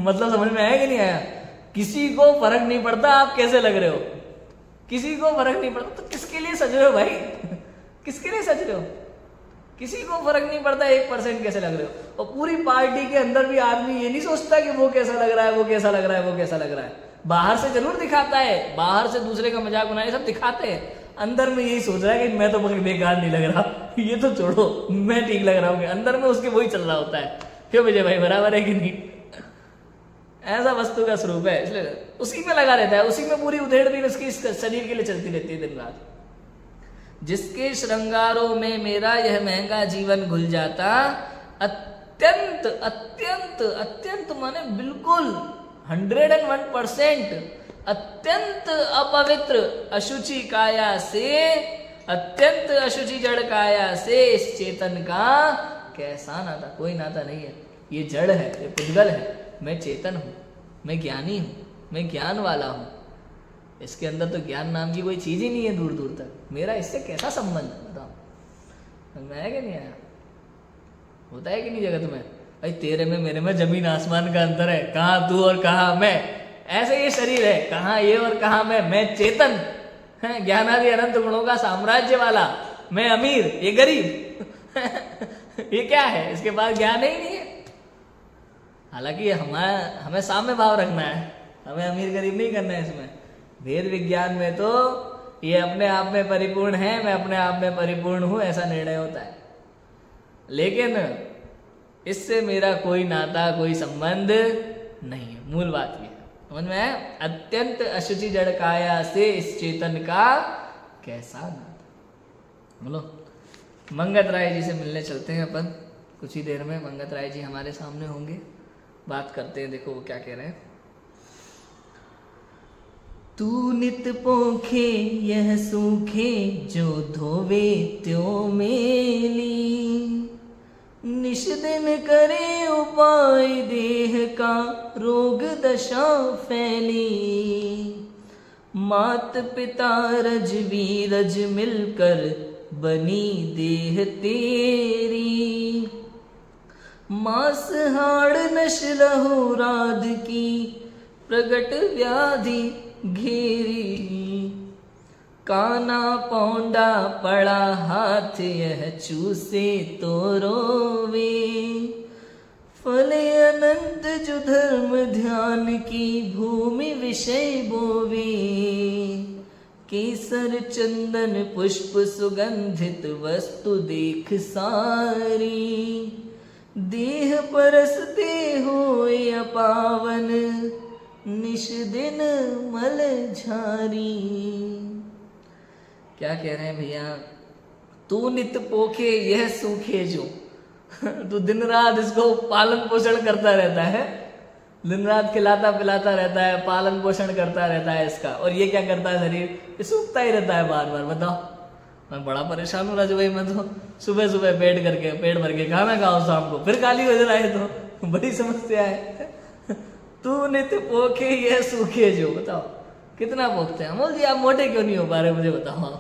मतलब समझ में आया कि नहीं आया। किसी को फर्क नहीं पड़ता आप कैसे लग रहे हो, किसी को फर्क नहीं पड़ता। तो किसके लिए सज रहे हो भाई, किसके लिए सज रहे हो, किसी को फर्क नहीं पड़ता 1% कैसे लग रहे हो। और पूरी पार्टी के अंदर भी आदमी ये नहीं सोचता कि वो कैसा लग रहा है, वो कैसा लग रहा है, वो कैसा लग रहा है। बाहर से जरूर दिखाता है, बाहर से दूसरे का मजाक बनाए सब दिखाते हैं, अंदर में यही सोच रहा है कि मैं तो बेकार नहीं लग रहा, ये तो छोड़ो मैं ठीक लग रहा हूँ। अंदर में उसके वही चल रहा होता है। क्यों विजय भाई, बराबर है कि नहीं। ऐसा वस्तु का स्वरूप है, इसलिए उसी में लगा रहता है, उसी में पूरी उधेड़-बुन उसकी शरीर के लिए चलती रहती है दिन रात। जिसके श्रृंगारों में मेरा यह महंगा जीवन घुल जाता, अत्यंत अत्यंत अत्यंत माने बिल्कुल 101% अत्यंत अपवित्र अशुचि काया से, अत्यंत अशुचि जड़ काया से इस चेतन का कैसा नाता। कोई नाता नहीं है, ये जड़ है, ये पुद्गल है। मैं चेतन हूं, मैं ज्ञानी हूं, मैं ज्ञान वाला हूं। इसके अंदर तो ज्ञान नाम की कोई चीज ही नहीं है दूर दूर तक। मेरा इससे कैसा संबंध, बताओ। मैं है कि नहीं आया, होता है कि नहीं जगत में। भाई तेरे में मेरे में जमीन आसमान का अंतर है, कहाँ तू और कहाँ मैं। ऐसे ये शरीर है, कहाँ ये और कहाँ मैं चेतन है, ज्ञानादि अनंत गुणों का साम्राज्य वाला। मैं अमीर, ये गरीब। ये क्या है, इसके पास ज्ञान ही नहीं है। हालांकि हमें साम्य भाव रखना है, हमें अमीर गरीब नहीं करना है। इसमें वेद विज्ञान में तो ये अपने आप में परिपूर्ण है, मैं अपने आप में परिपूर्ण हूं, ऐसा निर्णय होता है। लेकिन इससे मेरा कोई नाता, कोई संबंध नहीं है। मूल बात ये समझ में है। अत्यंत अशुचि जड़ काया से इस चेतन का कैसा नाता। बोलो। मंगत राय जी से मिलने चलते हैं अपन कुछ ही देर में। मंगत राय जी हमारे सामने होंगे, बात करते हैं, देखो वो क्या कह रहे हैं। तू नित पोखे यह सूखे, जो धोवे त्यों मेली। निश दिन करे उपाय, देह का रोग दशा फैली। मात पिता रज वीरज मिलकर बनी देह तेरी। मांस हाड़ नश लहू राध की, प्रगट व्याधि घेरी। काना पौंडा पड़ा हाथ, यह चूसे तो रोवे। फले अनंत जो धर्म ध्यान की, भूमि विषय बोवे। केसर चंदन पुष्प सुगंधित, वस्तु देख सारी। देह परसते होए अपावन, निश दिन मल झारी। क्या कह रहे हैं भैया। तू नित पोखे यह सूखे जो। तू दिन रात इसको पालन पोषण करता रहता है, दिन रात खिलाता पिलाता रहता है, पालन पोषण करता रहता है इसका। और ये क्या करता है, शरीर ये सूखता ही रहता है बार बार। बताओ, मैं बड़ा परेशान हूँ राजू भाई। मैं तो सुबह सुबह पेट भर के खाना खाओ, शाम को फिर काली हो जाए, तो बड़ी समस्या है। तू नित पोखे यह सूखे जो। बताओ कितना पोखते हैं। अमोल जी आप मोटे क्यों नहीं हो पा रहे, मुझे बताओ।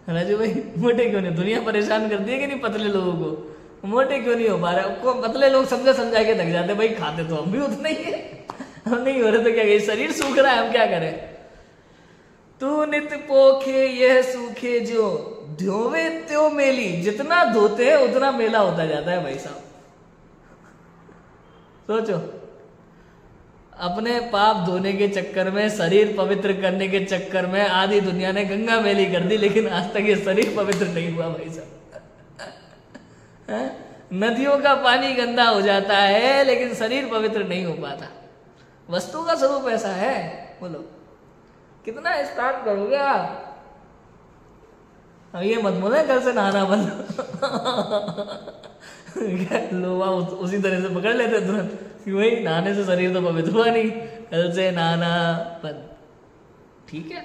राजू भाई मोटे क्यों नहीं, दुनिया परेशान करती है कि नहीं पतले लोगों को। मोटे क्यों नहीं हो पा रहे। पतले लोग समझा के थक जाते, भाई खाते तो हम भी उतना ही है, हम नहीं हो रहे तो क्या, शरीर सूख रहा है, हम क्या करें। तू नित पोखे यह सूखे जो, ध्योवे त्यों मेली। जितना धोते हैं उतना मेला होता जाता है भाई साहब। सोचो, अपने पाप धोने के चक्कर में, शरीर पवित्र करने के चक्कर में आधी दुनिया ने गंगा मैली कर दी, लेकिन आज तक ये शरीर पवित्र नहीं हुआ भाई साहब। नदियों का पानी गंदा हो जाता है, लेकिन शरीर पवित्र नहीं हो पाता। वस्तु का स्वरूप ऐसा है। बोलो कितना स्टार्ट करोगे आप। ये मत बोले कल से नहाना बंद। लोग उसी तरह से पकड़ लेते तुरंत, वही नहाने से शरीर तो पवित्र हुआ नहीं, कल से नहाना बंद। ठीक है,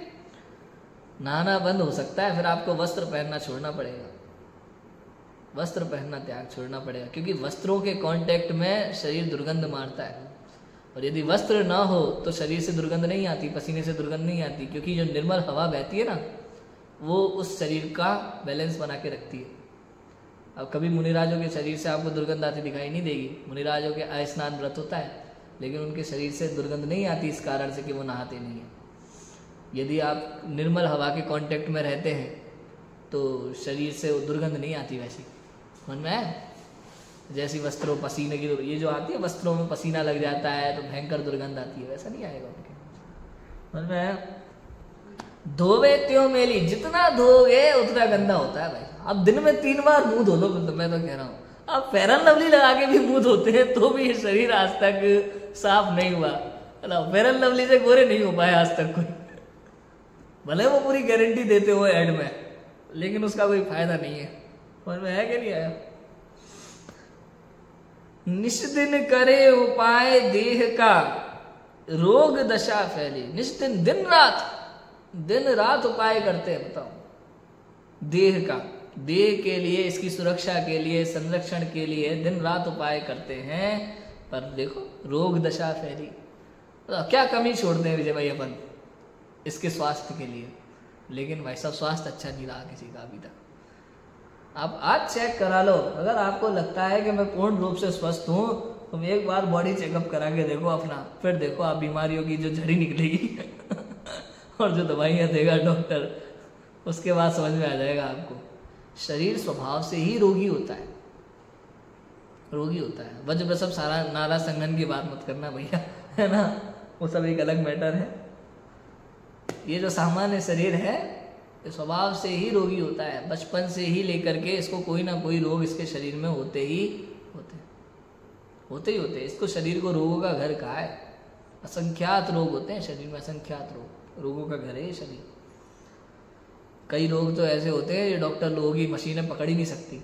नहाना बंद हो सकता है, फिर आपको वस्त्र पहनना छोड़ना पड़ेगा। वस्त्र पहनना त्याग छोड़ना पड़ेगा, क्योंकि वस्त्रों के कांटेक्ट में शरीर दुर्गंध मारता है। और यदि वस्त्र ना हो तो शरीर से दुर्गंध नहीं आती, पसीने से दुर्गंध नहीं आती, क्योंकि जो निर्मल हवा बहती है ना, वो उस शरीर का बैलेंस बना के रखती है। अब कभी मुनिराजों के शरीर से आपको दुर्गंध आती दिखाई नहीं देगी। मुनिराजों के आयस्नान व्रत होता है, लेकिन उनके शरीर से दुर्गंध नहीं आती इस कारण से कि वो नहाते नहीं हैं। यदि आप निर्मल हवा के कांटेक्ट में रहते हैं तो शरीर से दुर्गंध नहीं आती। वैसी मन में है, जैसी वस्त्रों पसीने की ये जो आती है, वस्त्रों में पसीना लग जाता है तो भयंकर दुर्गंध आती है, वैसा नहीं आएगा उनके मन में है। धोवे त्यों मेली, जितना धोगे उतना गंदा होता है भाई। अब दिन में 3 बार मुंह धो लो, तो मैं तो कह रहा हूँ अब फेयर एंड लवली लगा के भी मुंह धोते हैं तो भी ये शरीर आज तक साफ नहीं हुआ। फेयर एंड लवली से गोरे नहीं हो पाए आज तक कोई, भले वो पूरी गारंटी देते हो एड में, लेकिन उसका कोई फायदा नहीं है। समझ में है कि नहीं आया? निष्दिन करे उपाय देह का, रोग दशा फैली। निष्दिन, दिन रात उपाय करते हैं। बताओ, देह का, देह के लिए, इसकी सुरक्षा के लिए, संरक्षण के लिए दिन रात उपाय करते हैं, पर देखो रोग दशा फैली। तो क्या कमी छोड़ते हैं विजय भाई अपन इसके स्वास्थ्य के लिए, लेकिन भाई साहब स्वास्थ्य अच्छा नहीं रहा किसी का अभी तक। आप आज चेक करा लो, अगर आपको लगता है कि मैं पूर्ण रूप से स्वस्थ हूं, तुम एक बार बॉडी चेकअप करा के देखो अपना, फिर देखो आप बीमारियों की जो झड़ी निकलेगी और जो दवाइयाँ देगा डॉक्टर, उसके बाद समझ में आ जाएगा आपको। शरीर स्वभाव से ही रोगी होता है, रोगी होता है। वज्र सब सारा नारा संगठन की बात मत करना भैया, है ना, वो सब एक अलग मैटर है। ये जो सामान्य शरीर है ये स्वभाव से ही रोगी होता है। बचपन से ही लेकर के इसको कोई ना कोई रोग इसके शरीर में होते ही होते। इसको शरीर को रोगों का घर कहा है। असंख्यात रोग होते हैं शरीर में, असंख्यात रोगों का घर है ये शरीर। कई रोग तो ऐसे होते हैं जो डॉक्टर लोगों की मशीनें पकड़ ही नहीं सकती।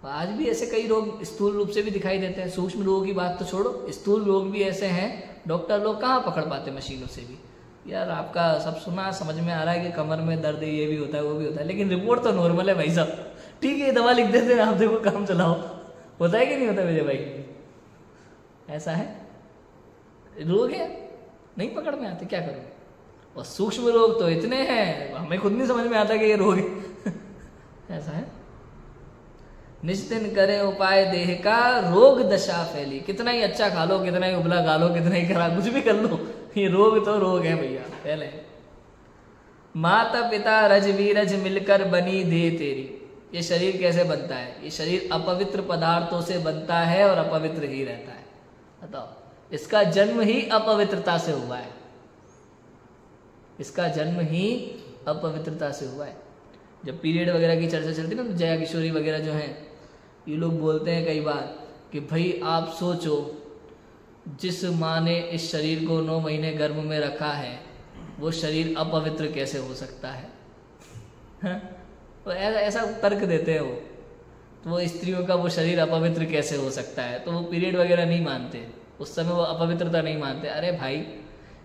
आज भी ऐसे कई रोग स्थूल रूप से भी दिखाई देते हैं। सूक्ष्म रोगों की बात तो छोड़ो, स्थूल रोग भी ऐसे हैं डॉक्टर लोग कहाँ पकड़ पाते मशीनों से भी। यार आपका सब सुना, समझ में आ रहा है कि कमर में दर्द है, ये भी होता है वो भी होता है, लेकिन रिपोर्ट तो नॉर्मल है भाई साहब। ठीक है, दवा लिख देते हैं, आप देखो काम चलाओ। होता है कि नहीं होता विजय भाई? ऐसा है, रोग है नहीं पकड़ में आते, क्या करोगे। और सूक्ष्म रोग तो इतने हैं हमें खुद नहीं समझ में आता कि ये रोग है ऐसा है। निश्चिन करे उपाय देह का, रोग दशा फैली। कितना ही अच्छा खा लो, कितना ही उबला खा लो, कितना ही खराब कुछ भी कर लो, ये रोग तो रोग है भैया पहले। माता पिता रज वीरज मिलकर बनी देह तेरी। ये शरीर कैसे बनता है? ये शरीर अपवित्र पदार्थों से बनता है और अपवित्र ही रहता है। बताओ, इसका जन्म ही अपवित्रता से हुआ है, इसका जन्म ही अपवित्रता से हुआ है। जब पीरियड वगैरह की चर्चा चलती है ना, तो जया किशोरी वगैरह जो हैं, ये लोग बोलते हैं कई बार कि भाई आप सोचो, जिस माँ ने इस शरीर को 9 महीने गर्भ में रखा है, वो शरीर अपवित्र कैसे हो सकता है? तो ऐसा तर्क देते हैं वो। तो वो स्त्रियों का वो शरीर अपवित्र कैसे हो सकता है? तो वो पीरियड वगैरह नहीं मानते, उस समय वो अपवित्रता नहीं मानते। अरे भाई,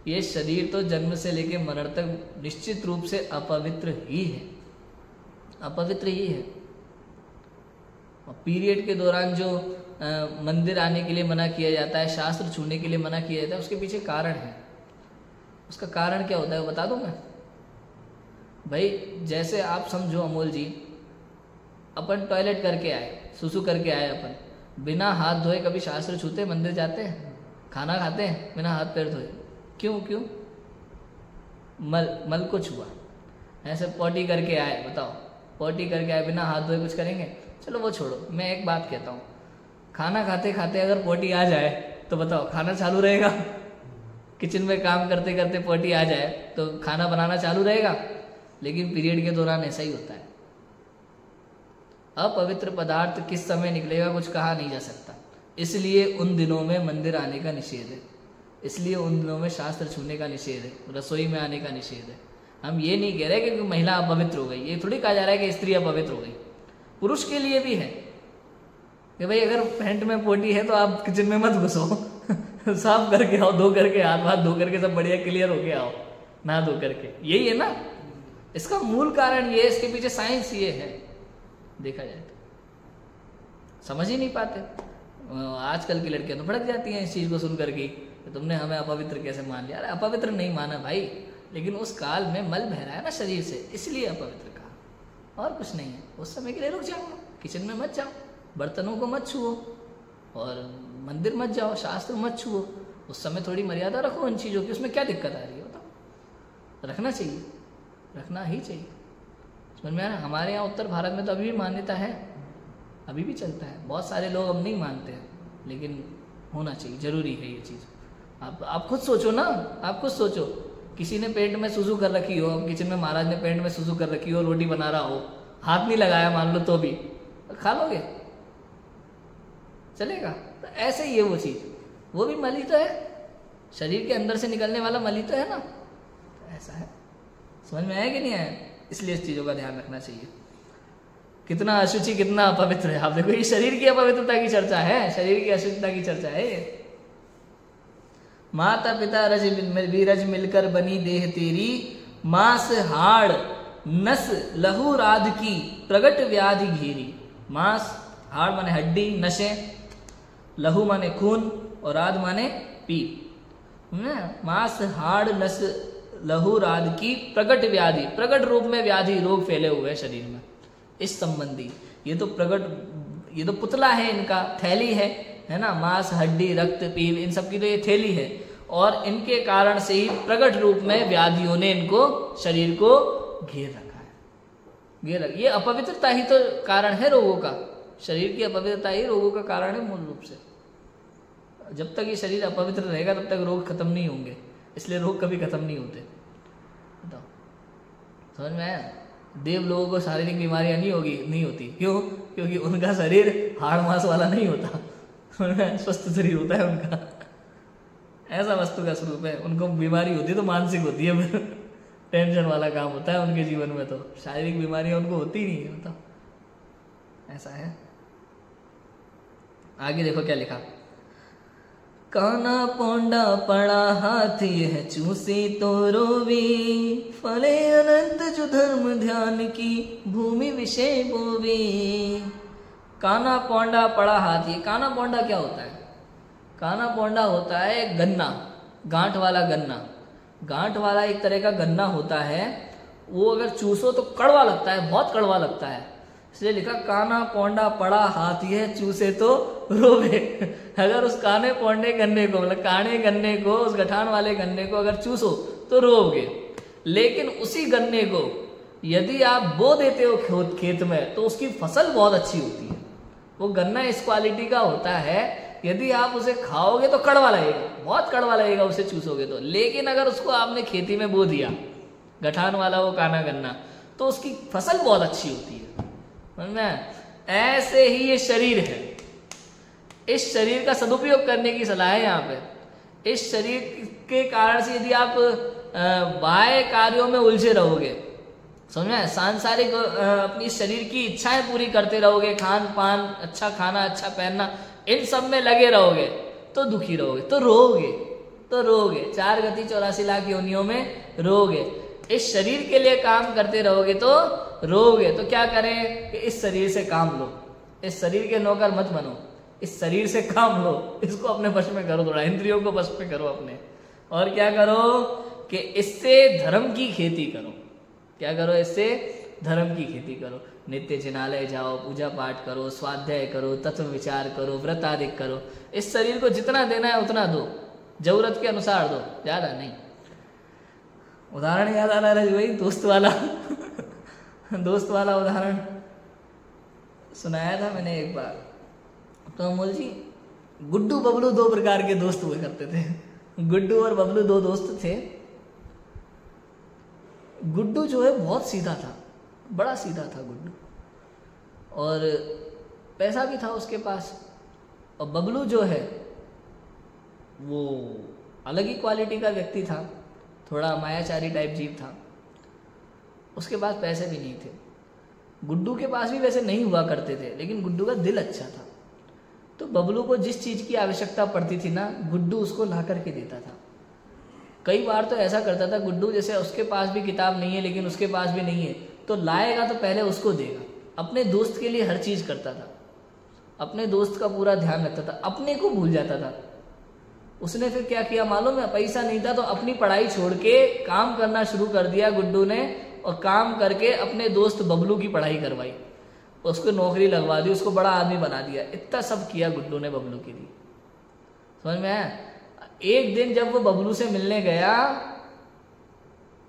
ये शरीर तो जन्म से लेके मरण तक निश्चित रूप से अपवित्र ही है, अपवित्र ही है। पीरियड के दौरान जो मंदिर आने के लिए मना किया जाता है, शास्त्र छूने के लिए मना किया जाता है, उसके पीछे कारण है। उसका कारण क्या होता है वो बता दूं मैं भाई। जैसे आप समझो अमोल जी, अपन टॉयलेट करके आए, सुसु करके आए, अपन बिना हाथ धोए कभी शास्त्र छूते? मंदिर जाते हैं, खाना खाते हैं बिना हाथ पैर धोए? क्यों? मल को छुआ। ऐसे पॉटी करके आए, बताओ, पॉटी करके आए बिना हाथ धोए कुछ करेंगे? चलो वो छोड़ो, मैं एक बात कहता हूँ, खाना खाते खाते अगर पॉटी आ जाए तो बताओ खाना चालू रहेगा? किचन में काम करते करते पॉटी आ जाए तो खाना बनाना चालू रहेगा? लेकिन पीरियड के दौरान ऐसा ही होता है। अपवित्र पदार्थ किस समय निकलेगा कुछ कहा नहीं जा सकता। इसलिए उन दिनों में मंदिर आने का निषेध है, इसलिए उन दिनों में शास्त्र छूने का निषेध है, रसोई में आने का निषेध है। हम ये नहीं कह रहे कि महिला अपवित्र हो गई, ये थोड़ी कहा जा रहा है कि स्त्री अपवित्र हो गई। पुरुष के लिए भी है कि भाई अगर पैंट में पोटी है तो आप किचन में मत घुसो साफ करके आओ, धो करके, हाथ वाथ धो करके सब बढ़िया क्लियर होके आओ, ना धो करके। यही है ना इसका मूल कारण, ये इसके पीछे साइंस ये है देखा जाए तो। समझ ही नहीं पाते। आजकल की लड़कियां तो भड़क जाती हैं इस चीज़ को सुन करके कि तुमने हमें अपवित्र कैसे मान लिया। अरे अपवित्र नहीं माना भाई, लेकिन उस काल में मल बह रहा है ना शरीर से, इसलिए अपवित्र कहा, और कुछ नहीं है। उस समय के लिए रुक जाओ, किचन में मत जाओ, बर्तनों को मत छुओ और मंदिर मत जाओ, शास्त्र मत छुओ। उस समय थोड़ी मर्यादा रखो उन चीज़ों की, उसमें क्या दिक्कत आ रही है बताओ? रखना चाहिए, रखना ही चाहिए। समझ में आया? हमारे यहाँ उत्तर भारत में तो अभी भी मान्यता है, अभी भी चलता है। बहुत सारे लोग अब नहीं मानते हैं, लेकिन होना चाहिए, जरूरी है ये चीज़। आप खुद सोचो ना, आप खुद सोचो, किसी ने पेट में सुसु कर रखी हो, किचन में महाराज ने पेट में सुसु कर रखी हो, रोटी बना रहा हो, हाथ नहीं लगाया मान लो, तो भी खा लोगे? चलेगा? तो ऐसे ही है वो चीज़, वो भी मल ही तो है, शरीर के अंदर से निकलने वाला मल ही तो है ना। तो ऐसा है, समझ में आया कि नहीं आया? इसलिए इस चीज़ों का ध्यान रखना चाहिए। कितना अशुचि, कितना अपवित्र है। आप देखो, ये शरीर की अपवित्रता की चर्चा है, शरीर की अशुद्धता की चर्चा है। माता पिता रज मिलकर बनी देह तेरी, मांस हाड़ नस लहू राध की, प्रगट व्याधि घेरी। मांस, हाड़ माने हड्डी, नशे, लहू माने खून और राध माने पीप। मांस हाड़ नस लहू राध की, प्रगट व्याधि, प्रगट रूप में व्याधि रोग फैले हुए हैं शरीर में इस संबंधी। ये तो प्रगट, ये तो पुतला है, इनका थैली है ना। मांस हड्डी रक्त पीप, इन सब की तो ये थैली है, और इनके कारण से ही प्रगट रूप में व्याधियों ने इनको, शरीर को घेर रखा है। ये अपवित्रता ही तो कारण है रोगों का। शरीर की अपवित्रता ही रोगों का कारण है मूल रूप से। जब तक ये शरीर अपवित्र रहेगा तब तक रोग खत्म नहीं होंगे, इसलिए रोग कभी खत्म नहीं होते। बताओ, समझ में आया? देव लोगों को शारीरिक बीमारियां नहीं होती। क्यों? क्योंकि उनका शरीर हाड़ मांस वाला नहीं होता, स्वस्थ शरीर होता है उनका। ऐसा वस्तु का स्वरूप है। उनको बीमारी होती है तो मानसिक होती है, फिर टेंशन वाला काम होता है उनके जीवन में। तो शारीरिक बीमारियां उनको होती नहीं है, बताओ, ऐसा है। आगे देखो क्या लिखा। काना पौंडा पड़ा हाथ यह चूसे तो रोवे, फले अनंत जो धर्म ध्यान की, भूमि विषय बोवे। काना पौंडा पड़ा हाथ, ये काना पौंडा क्या होता है? काना पौंडा होता है गन्ना, गांठ वाला गन्ना। गांठ वाला एक तरह का गन्ना होता है, वो अगर चूसो तो कड़वा लगता है, बहुत कड़वा लगता है। इसलिए लिखा काना पौंडा पड़ा हाथ यह चूसे तो रोवे। अगर उस काने पौंडे गन्ने को, मतलब काने गन्ने को, उस गठान वाले गन्ने को अगर चूसो तो रोगे। लेकिन उसी गन्ने को यदि आप बो देते हो खेत में तो उसकी फसल बहुत अच्छी होती है। वो गन्ना इस क्वालिटी का होता है, यदि आप उसे खाओगे तो कड़वा लगेगा, बहुत कड़वा लगेगा उसे चूसोगे तो। लेकिन अगर उसको आपने खेती में बो दिया, गठान वाला वो काना गन्ना, तो उसकी फसल बहुत अच्छी होती है। समझ में? ऐसे ही ये शरीर है। इस शरीर का सदुपयोग करने की सलाह है यहाँ पे। इस शरीर के कारण से यदि आप बाह्य कार्यों में उलझे रहोगे, समझ में, सांसारिक अपनी शरीर की इच्छाएं पूरी करते रहोगे, खान पान, अच्छा खाना, अच्छा पहनना, इन सब में लगे रहोगे तो दुखी रहोगे, तो रोगे 4 गति 84 लाख योनियों में रोगे। इस शरीर के लिए काम करते रहोगे तो रोगे। तो क्या करें कि इस शरीर से काम लो, इस शरीर के नौकर मत बनो, इस शरीर से काम लो, इसको अपने वश में करो, थोड़ा इंद्रियों को वश में करो अपने। और क्या करो कि इससे धर्म की खेती करो। क्या करो? इससे धर्म की खेती करो। नित्य जिनालय जाओ, पूजा पाठ करो, स्वाध्याय करो, तत्व विचार करो, व्रत आदि करो। इस शरीर को जितना देना है उतना दो, जरूरत के अनुसार दो, ज्यादा नहीं। उदाहरण याद आ रहा है भाई, दोस्त वाला उदाहरण सुनाया था मैंने एक बार। तो अमोल जी, गुड्डू बबलू 2 प्रकार के दोस्त हुए करते थे। गुड्डू और बबलू 2 दोस्त थे। गुड्डू जो है बहुत सीधा था, बड़ा सीधा था गुड्डू, और पैसा भी था उसके पास। और बबलू जो है वो अलग ही क्वालिटी का व्यक्ति था, थोड़ा मायाचारी टाइप जीव था। उसके पास पैसे भी नहीं थे। गुड्डू के पास भी वैसे नहीं हुआ करते थे, लेकिन गुड्डू का दिल अच्छा था। तो बबलू को जिस चीज़ की आवश्यकता पड़ती थी ना, गुड्डू उसको ला करके देता था। कई बार तो ऐसा करता था गुड्डू, जैसे उसके पास भी किताब नहीं है लेकिन उसके पास भी नहीं है, तो लाएगा तो पहले उसको देगा। अपने दोस्त के लिए हर चीज़ करता था। अपने दोस्त का पूरा ध्यान रखता था, अपने को भूल जाता था। उसने फिर क्या किया मालूम है, पैसा नहीं था तो अपनी पढ़ाई छोड़ के काम करना शुरू कर दिया गुड्डू ने, और काम करके अपने दोस्त बबलू की पढ़ाई करवाई, उसको नौकरी लगवा दी, उसको बड़ा आदमी बना दिया। इतना सब किया गुड्डू ने बबलू के लिए, समझ में आया। एक दिन जब वो बबलू से मिलने गया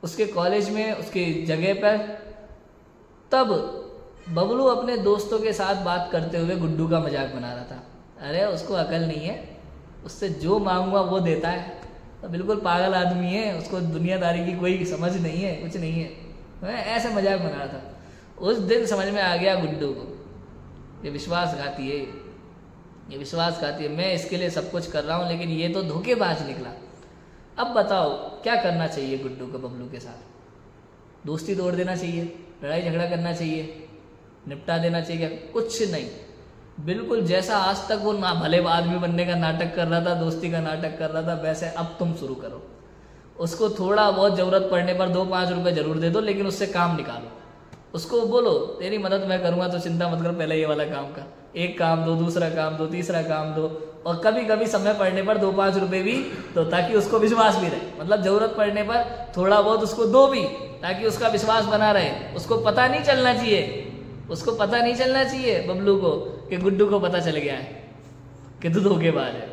उसके कॉलेज में, उसकी जगह पर, तब बबलू अपने दोस्तों के साथ बात करते हुए गुड्डू का मजाक बना रहा था। अरे उसको अकल नहीं है, उससे जो मांगूंगा वो देता है, तो बिल्कुल पागल आदमी है, उसको दुनियादारी की कोई समझ नहीं है, कुछ नहीं है, ऐसे मजाक बना रहा था। उस दिन समझ में आ गया गुड्डू को, ये विश्वासघाती है, ये विश्वासघाती है, मैं इसके लिए सब कुछ कर रहा हूँ लेकिन ये तो धोखेबाज निकला। अब बताओ क्या करना चाहिए गुड्डू को बबलू के साथ? दोस्ती तोड़ देना चाहिए, लड़ाई झगड़ा करना चाहिए, निपटा देना चाहिए? कुछ नहीं, बिल्कुल जैसा आज तक वो ना भले आदमी बनने का नाटक कर रहा था, दोस्ती का नाटक कर रहा था, वैसे अब तुम शुरू करो। उसको थोड़ा बहुत जरूरत पड़ने पर 2-5 रुपए जरूर दे दो, लेकिन उससे काम निकालो। उसको बोलो तेरी मदद मैं करूंगा तो चिंता मत कर, पहले ये वाला काम का, एक काम दो, दूसरा काम दो, तीसरा काम दो, और कभी कभी समय पड़ने पर 2-5 रुपए भी तो, ताकि उसको विश्वास भी रहे। मतलब जरूरत पड़ने पर थोड़ा बहुत उसको दो भी, ताकि उसका विश्वास बना रहे। उसको पता नहीं चलना चाहिए, उसको पता नहीं चलना चाहिए बबलू को कि गुड्डू को पता चल गया है कि तू धोखेबाज है।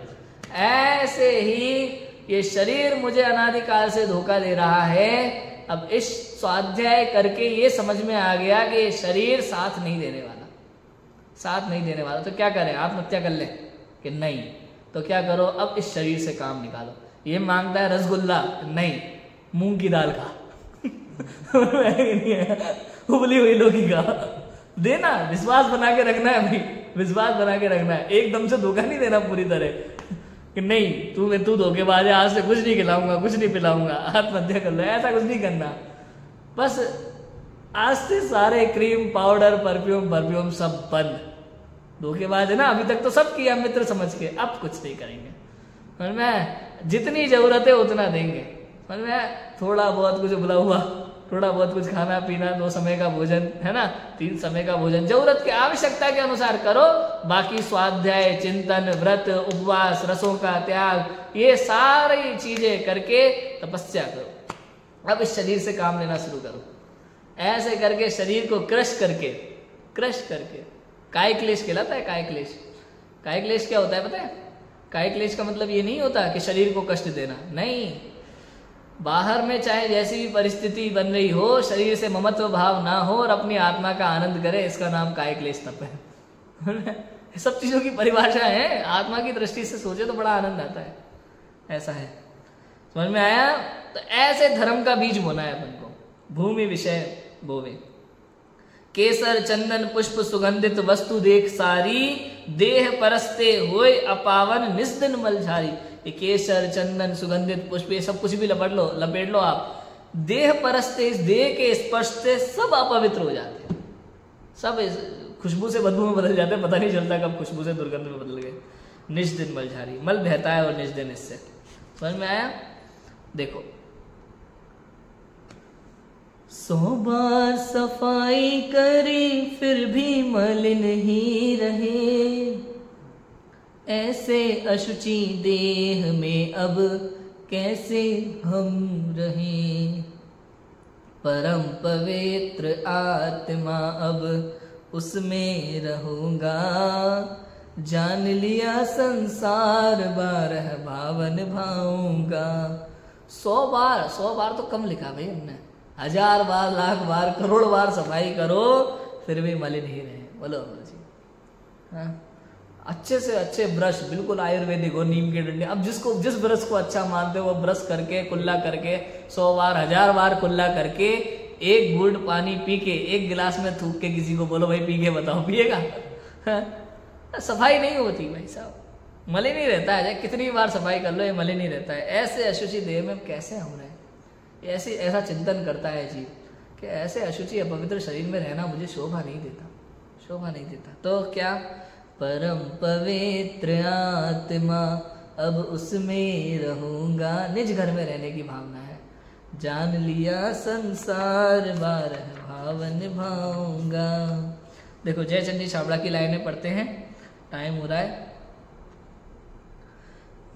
ऐसे ही ये शरीर मुझे अनादिकाल से धोखा दे रहा है। अब इस स्वाध्याय करके ये समझ में आ गया कि ये शरीर साथ नहीं देने वाला, साथ नहीं देने वाला। तो क्या करें, आत्महत्या कर लें कि नहीं? तो क्या करो, अब इस शरीर से काम निकालो। ये मांगता है रसगुल्ला, नहीं, मूंग की दाल का उबली हुई लौकी का देना। विश्वास बना के रखना है भाई, विश्वास बना के रखना है, एकदम से धोखा नहीं देना पूरी तरह कि नहीं तू धोखेबाज है, आज से कुछ नहीं खिलाऊंगा, कुछ नहीं पिलाऊंगा, आत्महत्या कर लो, ऐसा कुछ नहीं करना। बस आज से सारे क्रीम पाउडर परफ्यूम सब बंद। धोखेबाज है ना, अभी तक तो सब किया मित्र समझ के, अब कुछ नहीं करेंगे। समझ में, जितनी जरूरत है उतना देंगे। समझ में, थोड़ा बहुत कुछ बुला हुआ, थोड़ा बहुत कुछ खाना पीना, 2 समय का भोजन है ना, 3 समय का भोजन, जरूरत की आवश्यकता के अनुसार करो। बाकी स्वाध्याय, चिंतन, व्रत, उपवास, रसों का त्याग, ये सारी चीजें करके तपस्या करो। अब इस शरीर से काम लेना शुरू करो। ऐसे करके शरीर को क्रश करके काय क्लेश कहलाता है। काय क्लेश क्या होता है पता है? काय क्लेश का मतलब ये नहीं होता कि शरीर को कष्ट देना, नहीं। बाहर में चाहे जैसी भी परिस्थिति बन रही हो, शरीर से ममत्व भाव ना हो और अपनी आत्मा का आनंद करे, इसका नाम काय क्लेश तप है। सब चीजों की परिभाषा है, आत्मा की दृष्टि से सोचे तो बड़ा आनंद आता है। ऐसा है, समझ में आया? तो ऐसे धर्म का बीज बोना है अपन को। भूमि विषय बोवे, केसर चंदन पुष्प सुगंधित वस्तु देख सारी, देह परस्ते होए अपावन निस्दिन मलझारी। ये केसर चंदन सुगंधित पुष्प ये सब कुछ भी लपेट लो आप, देह परस्ते, इस देह के स्पर्श से सब अपवित्र हो जाते हैं, सब खुशबू से बदबू में बदल जाते हैं, पता नहीं चलता कब खुशबू से दुर्गंध में बदल गए। निस्दिन मलझारी, मल बहता है और निस्दिन इससे। समझ में आया? देखो, 100 बार सफाई करी फिर भी मलिन ही रहे, ऐसे अशुचि देह में अब कैसे हम रहें। परम पवित्र आत्मा अब उसमें रहूंगा, जान लिया संसार 12 भावन भाऊंगा। 100 बार तो कम लिखा भाई हमने, 1000 बार, लाख बार, करोड़ बार सफाई करो फिर भी मलिन ही रहे। बोलो जी, हाँ। अच्छे से अच्छे ब्रश, बिल्कुल आयुर्वेदिक हो, नीम के डंडे। अब जिस ब्रश को अच्छा मानते हो वो ब्रश करके, कुल्ला करके, 100 बार 1000 बार कुल्ला करके, 1 घूंट पानी पी के, 1 गिलास में थूक के किसी को बोलो भाई पी के बताओ, पिएगा? सफाई नहीं होती भाई साहब, मलिन ही रहता है। कितनी बार सफाई कर लो ये मलिन ही रहता है। ऐसे अशुचि देह में कैसे हम रहे? ऐसा चिंतन करता है जीव कि ऐसे अशुचि अपवित्र शरीर में रहना मुझे शोभा नहीं देता। तो क्या? परम पवित्र आत्मा अब उसमें रहूंगा, निज घर में रहने की भावना है। जान लिया संसार 12 भावन भाऊंगा। देखो जयचंडी छाबड़ा की लाइनें पढ़ते हैं। टाइम हो रहा है।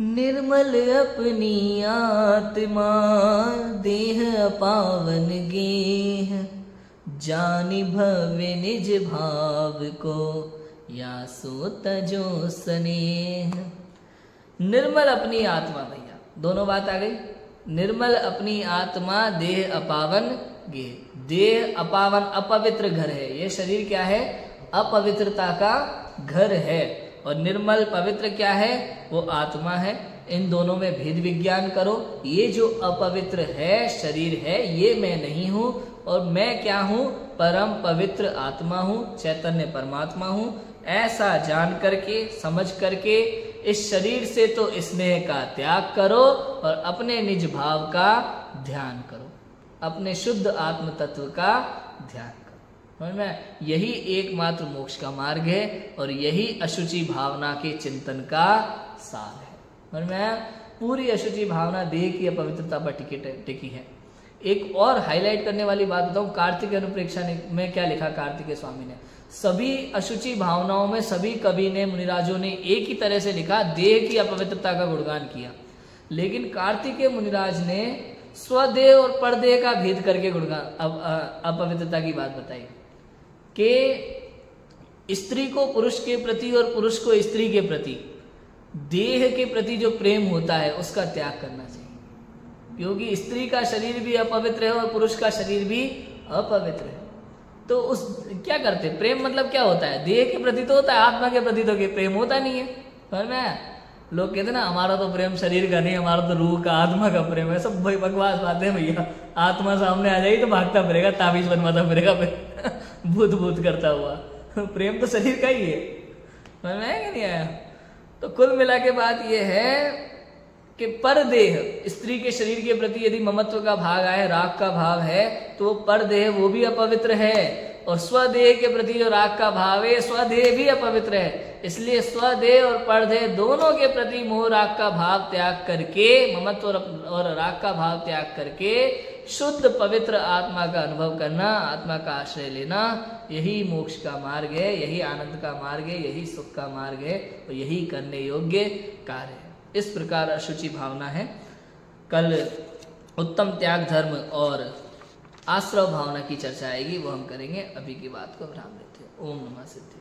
निर्मल अपनी आत्मा देह अपावन गेह, जानि भव्य निज भाव को या सो तजो स्नेह। निर्मल अपनी आत्मा, भैया दोनों बात आ गई। निर्मल अपनी आत्मा देह अपावन गेह। देह अपावन अपवित्र घर है, ये शरीर क्या है? अपवित्रता का घर है। और निर्मल पवित्र क्या है? वो आत्मा है। इन दोनों में भेद विज्ञान करो। ये जो अपवित्र है शरीर है, ये मैं नहीं हूं, और मैं क्या हूं? परम पवित्र आत्मा हूं, चैतन्य परमात्मा हूं। ऐसा जान करके, समझ करके इस शरीर से तो स्नेह का त्याग करो और अपने निज भाव का ध्यान करो, अपने शुद्ध आत्म तत्व का ध्यान करो। समझ में? यही एकमात्र मोक्ष का मार्ग है और यही अशुचि भावना के चिंतन का सार है। समझ में? पूरी अशुचि भावना देह की अपवित्रता पर टिकी है। एक और हाईलाइट करने वाली बात बताऊं, कार्तिक अनुप्रेक्षा में क्या लिखा कार्तिकेय स्वामी ने? सभी अशुचि भावनाओं में सभी कवि ने, मुनिराजों ने एक ही तरह से लिखा, देह की अपवित्रता का गुणगान किया। लेकिन कार्तिकेय मुनिराज ने स्वदेह और परदेह का भेद करके गुणगान अपवित्रता की बात बताई कि स्त्री को पुरुष के प्रति और पुरुष को स्त्री के प्रति, देह के प्रति जो प्रेम होता है उसका त्याग करना चाहिए, क्योंकि स्त्री का शरीर भी अपवित्र है और पुरुष का शरीर भी अपवित्र है। तो उस क्या करते? प्रेम मतलब क्या होता है? देह के प्रति तो होता है, आत्मा के प्रति तो प्रेम होता नहीं है। समझ में? लोग कहते ना हमारा तो प्रेम शरीर का नहीं, हमारा तो रूह का, आत्मा का प्रेम है। सब भाई बकवास बातें हैं भैया। आत्मा सामने आ जाएगी तो भागता फिरेगा, ताबीज बनवाता फिरेगा, भूत भूत करता हुआ। प्रेम तो शरीर का ही है। समझ में आया कि नहीं आया? तो कुल मिला के बात यह है कि परदेह, स्त्री के शरीर के प्रति यदि ममत्व का भाग आए, राग का भाव है, तो परदेह वो भी अपवित्र है। और स्वदेह के प्रति जो राग का भाव है, स्वदेह भी अपवित्र है। इसलिए स्वदेह और परदेह दोनों के प्रति मोह राग का भाव त्याग करके, ममत्व और राग का भाव त्याग करके शुद्ध पवित्र आत्मा का अनुभव करना, आत्मा का आश्रय लेना, यही मोक्ष का मार्ग है, यही आनंद का मार्ग है, यही सुख का मार्ग है और यही करने योग्य कार्य है। इस प्रकार अशुचि भावना है। कल उत्तम त्याग धर्म और आश्रव भावना की चर्चा आएगी, वो हम करेंगे। अभी की बात को विराम देते हैं। ओम नमः सिद्धि।